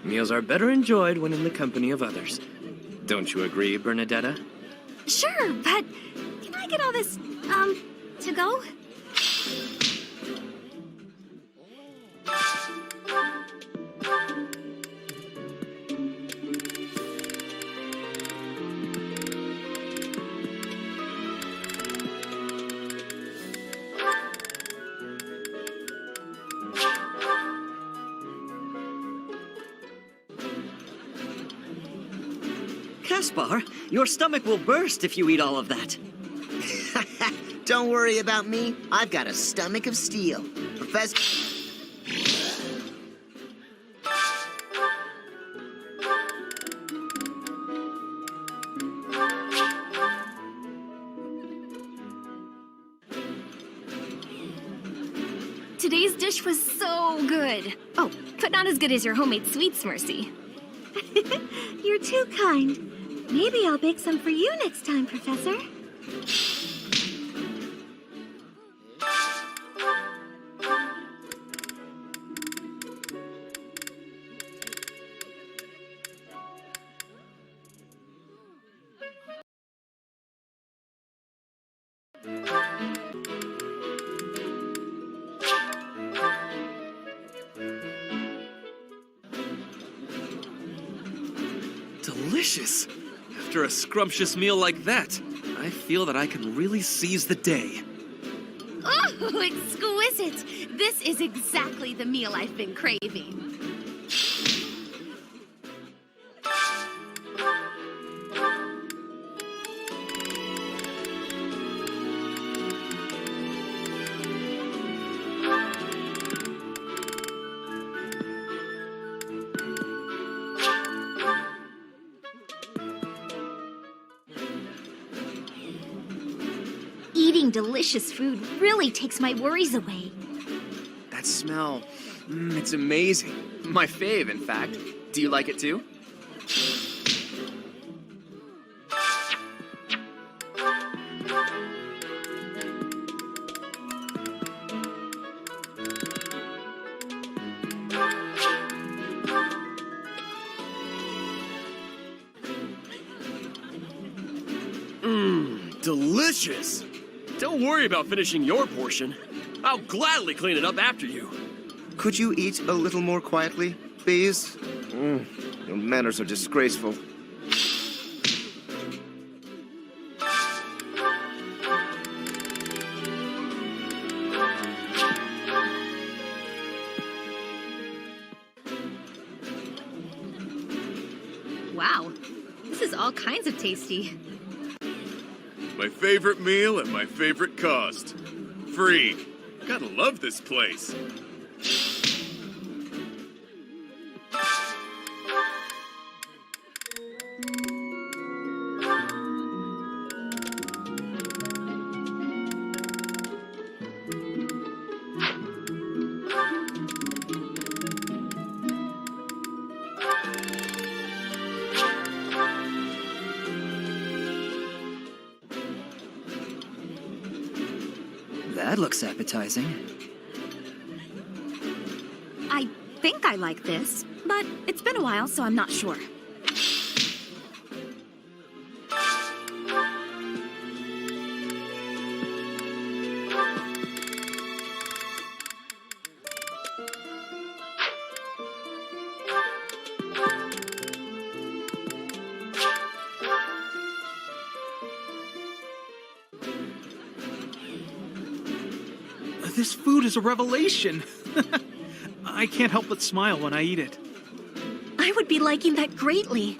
Meals are better enjoyed when in the company of others. Don't you agree, Bernadetta? Sure, but can I get all this, to go? Caspar, your stomach will burst if you eat all of that. Don't worry about me. I've got a stomach of steel. Professor... Today's dish was so good. Oh, but not as good as your homemade sweets, Mercy. You're too kind. Maybe I'll bake some for you next time, Professor. Delicious. After a scrumptious meal like that, I feel that I can really seize the day. Oh, exquisite! This is exactly the meal I've been craving. Eating delicious food really takes my worries away. That smell, it's amazing. My fave, in fact. Do you like it too? Delicious. Don't worry about finishing your portion. I'll gladly clean it up after you. Could you eat a little more quietly, please? Your manners are disgraceful. Wow, this is all kinds of tasty. My favorite meal at my favorite cost. Free. Gotta love this place. That looks appetizing. I think I like this, but it's been a while, so I'm not sure. This food is a revelation. I can't help but smile when I eat it. I would be liking that greatly.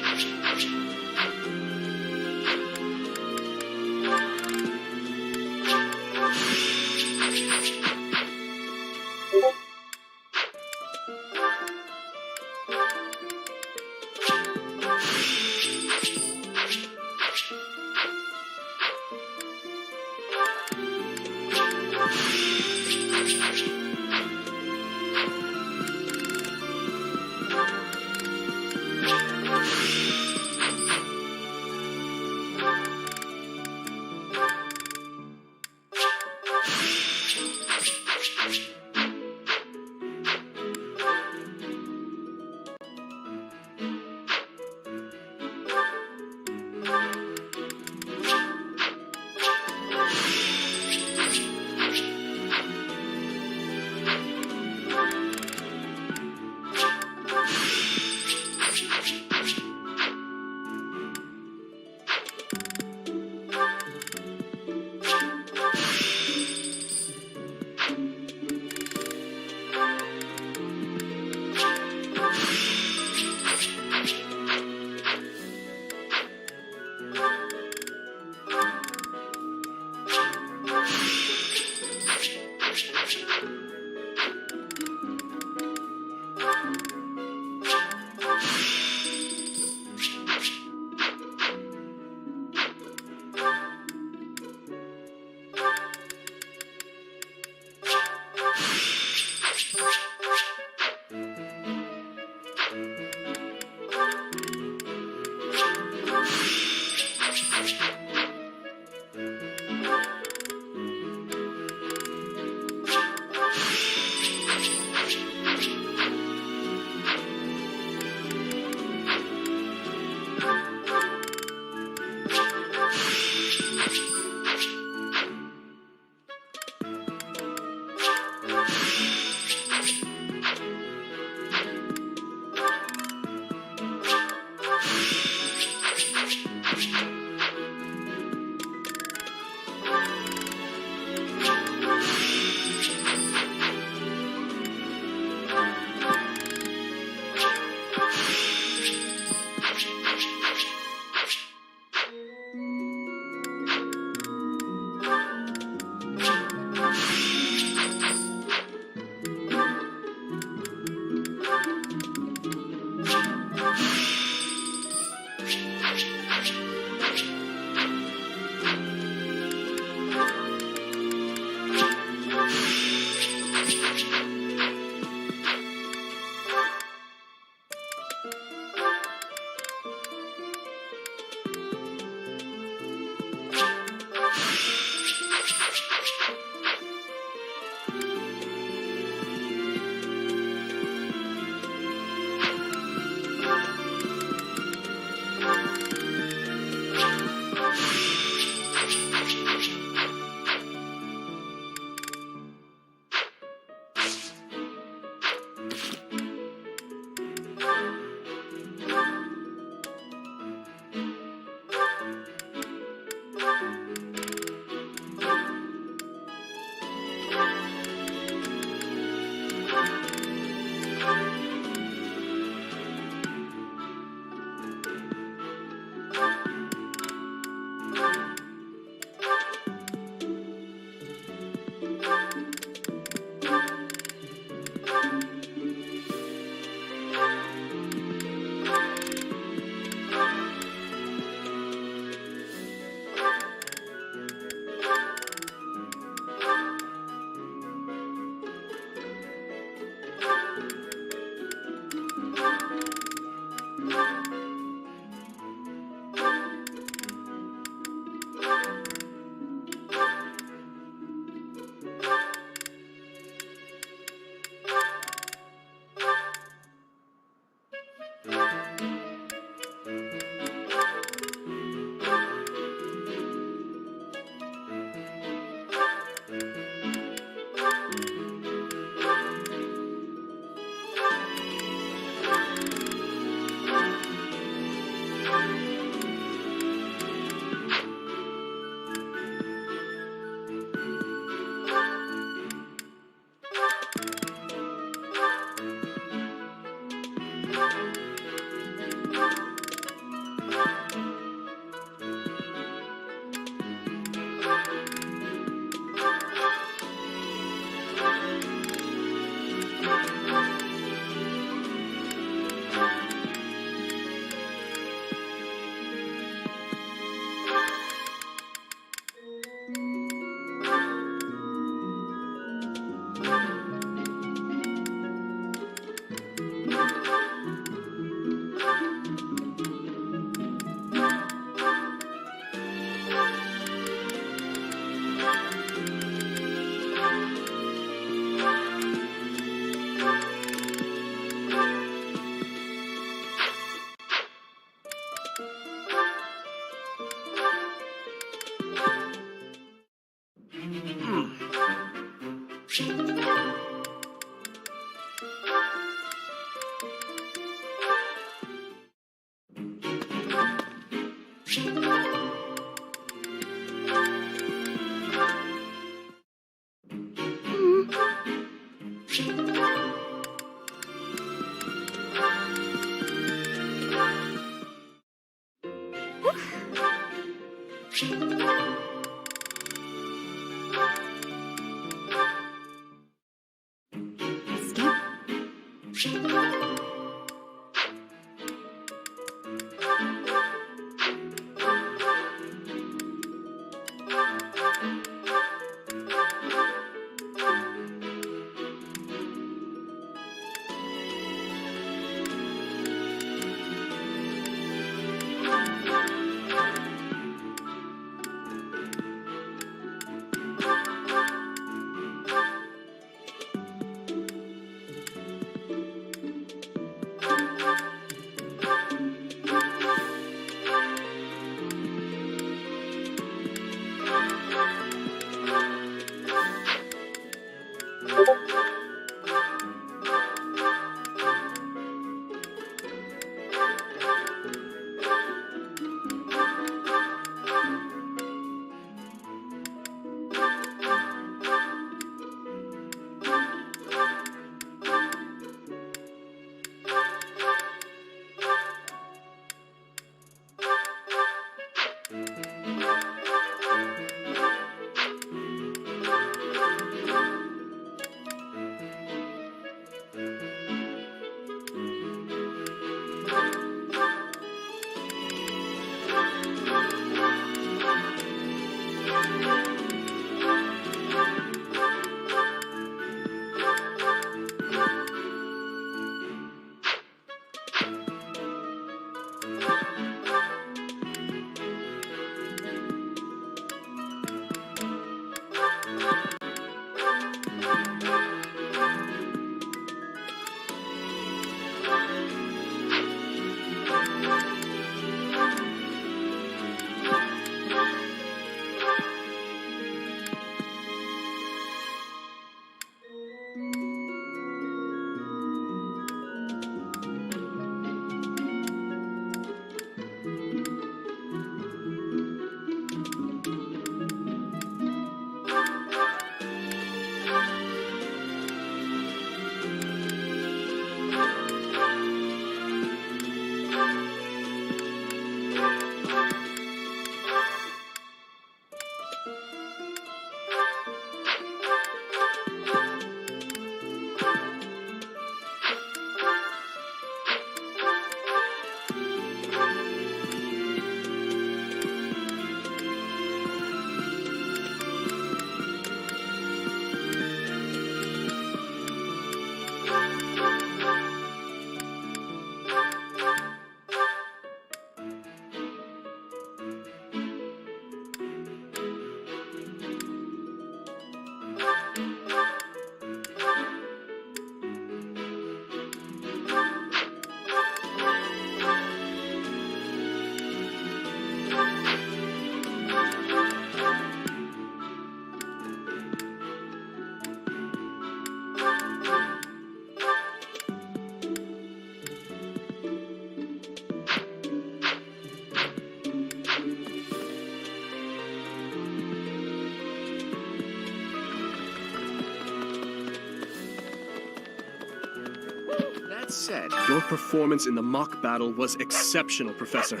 that said... Your performance in the mock battle was exceptional, Professor.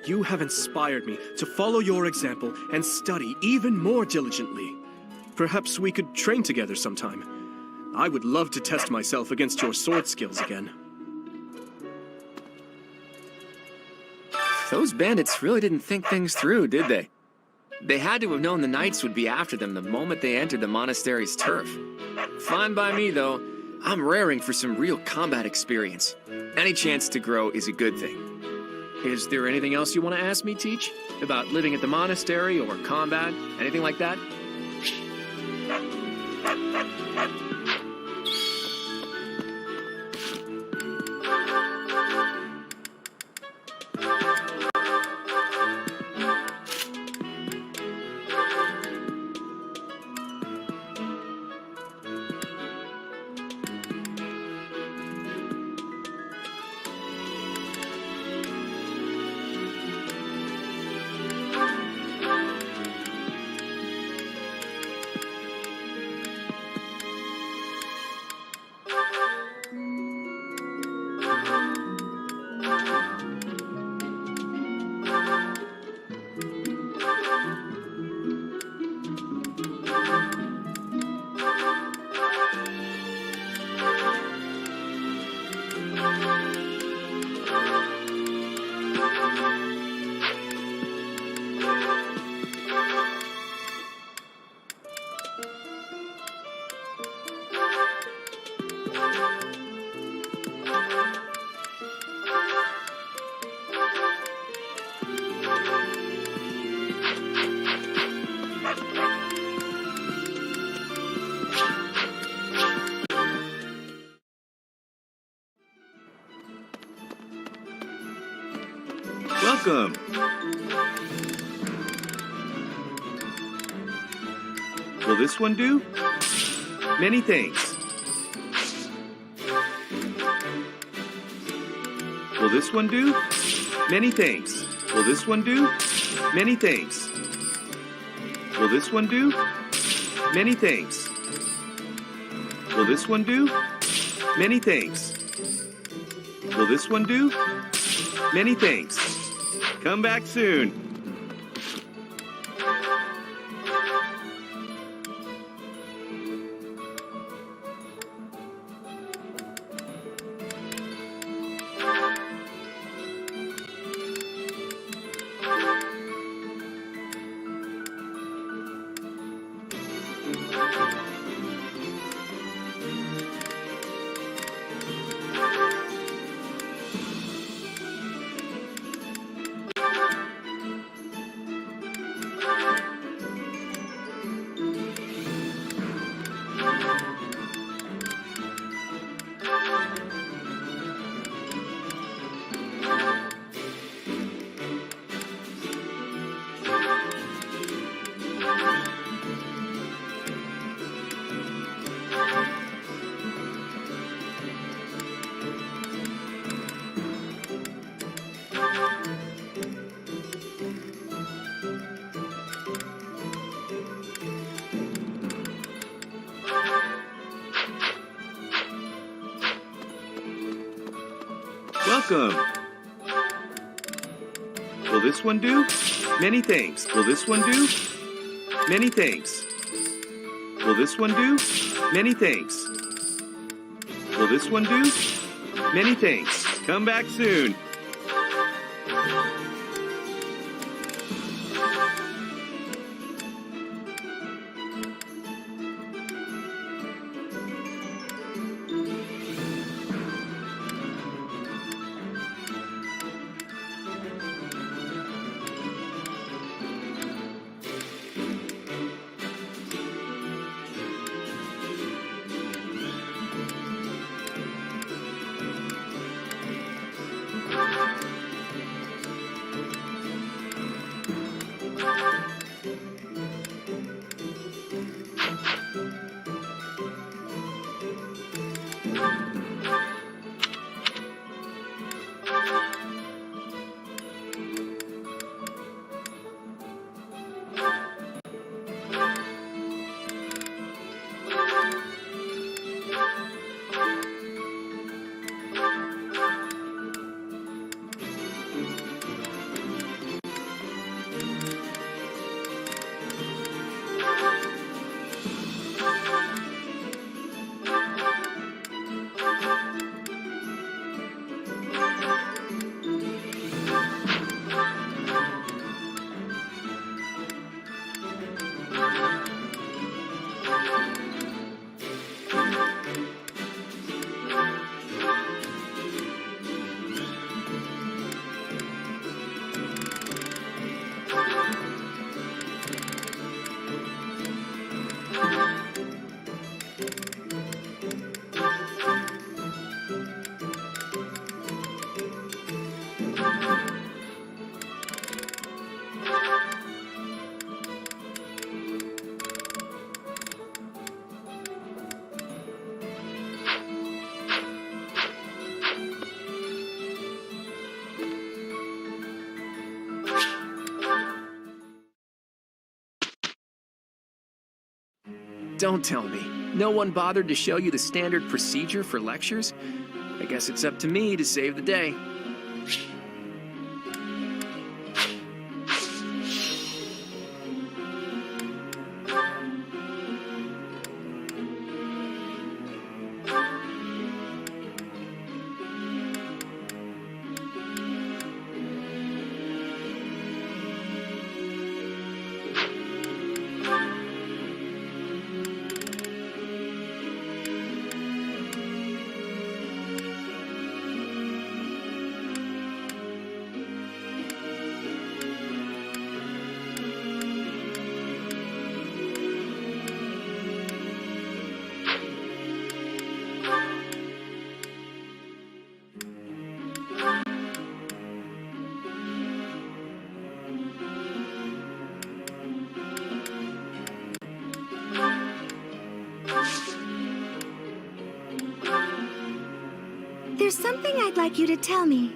You have inspired me to follow your example and study even more diligently. Perhaps we could train together sometime. I would love to test myself against your sword skills again. Those bandits really didn't think things through, did they? They had to have known the knights would be after them the moment they entered the monastery's turf. Fine by me, though. I'm raring for some real combat experience. Any chance to grow is a good thing. Is there anything else you want to ask me, Teach? About living at the monastery or combat? Anything like that? Welcome. Will this one do? Many thanks. Will this one do? Many thanks. Will this one do? Many thanks. Will this one do? Many thanks. Will this one do? Many thanks. Will this one do? Many thanks. Come back soon. Welcome. Will this one do? Many thanks. Will this one do? Many thanks. Will this one do? Many thanks. Will this one do? Many thanks. Come back soon. Don't tell me. No one bothered to show you the standard procedure for lectures? I guess it's up to me to save the day. There's something I'd like you to tell me.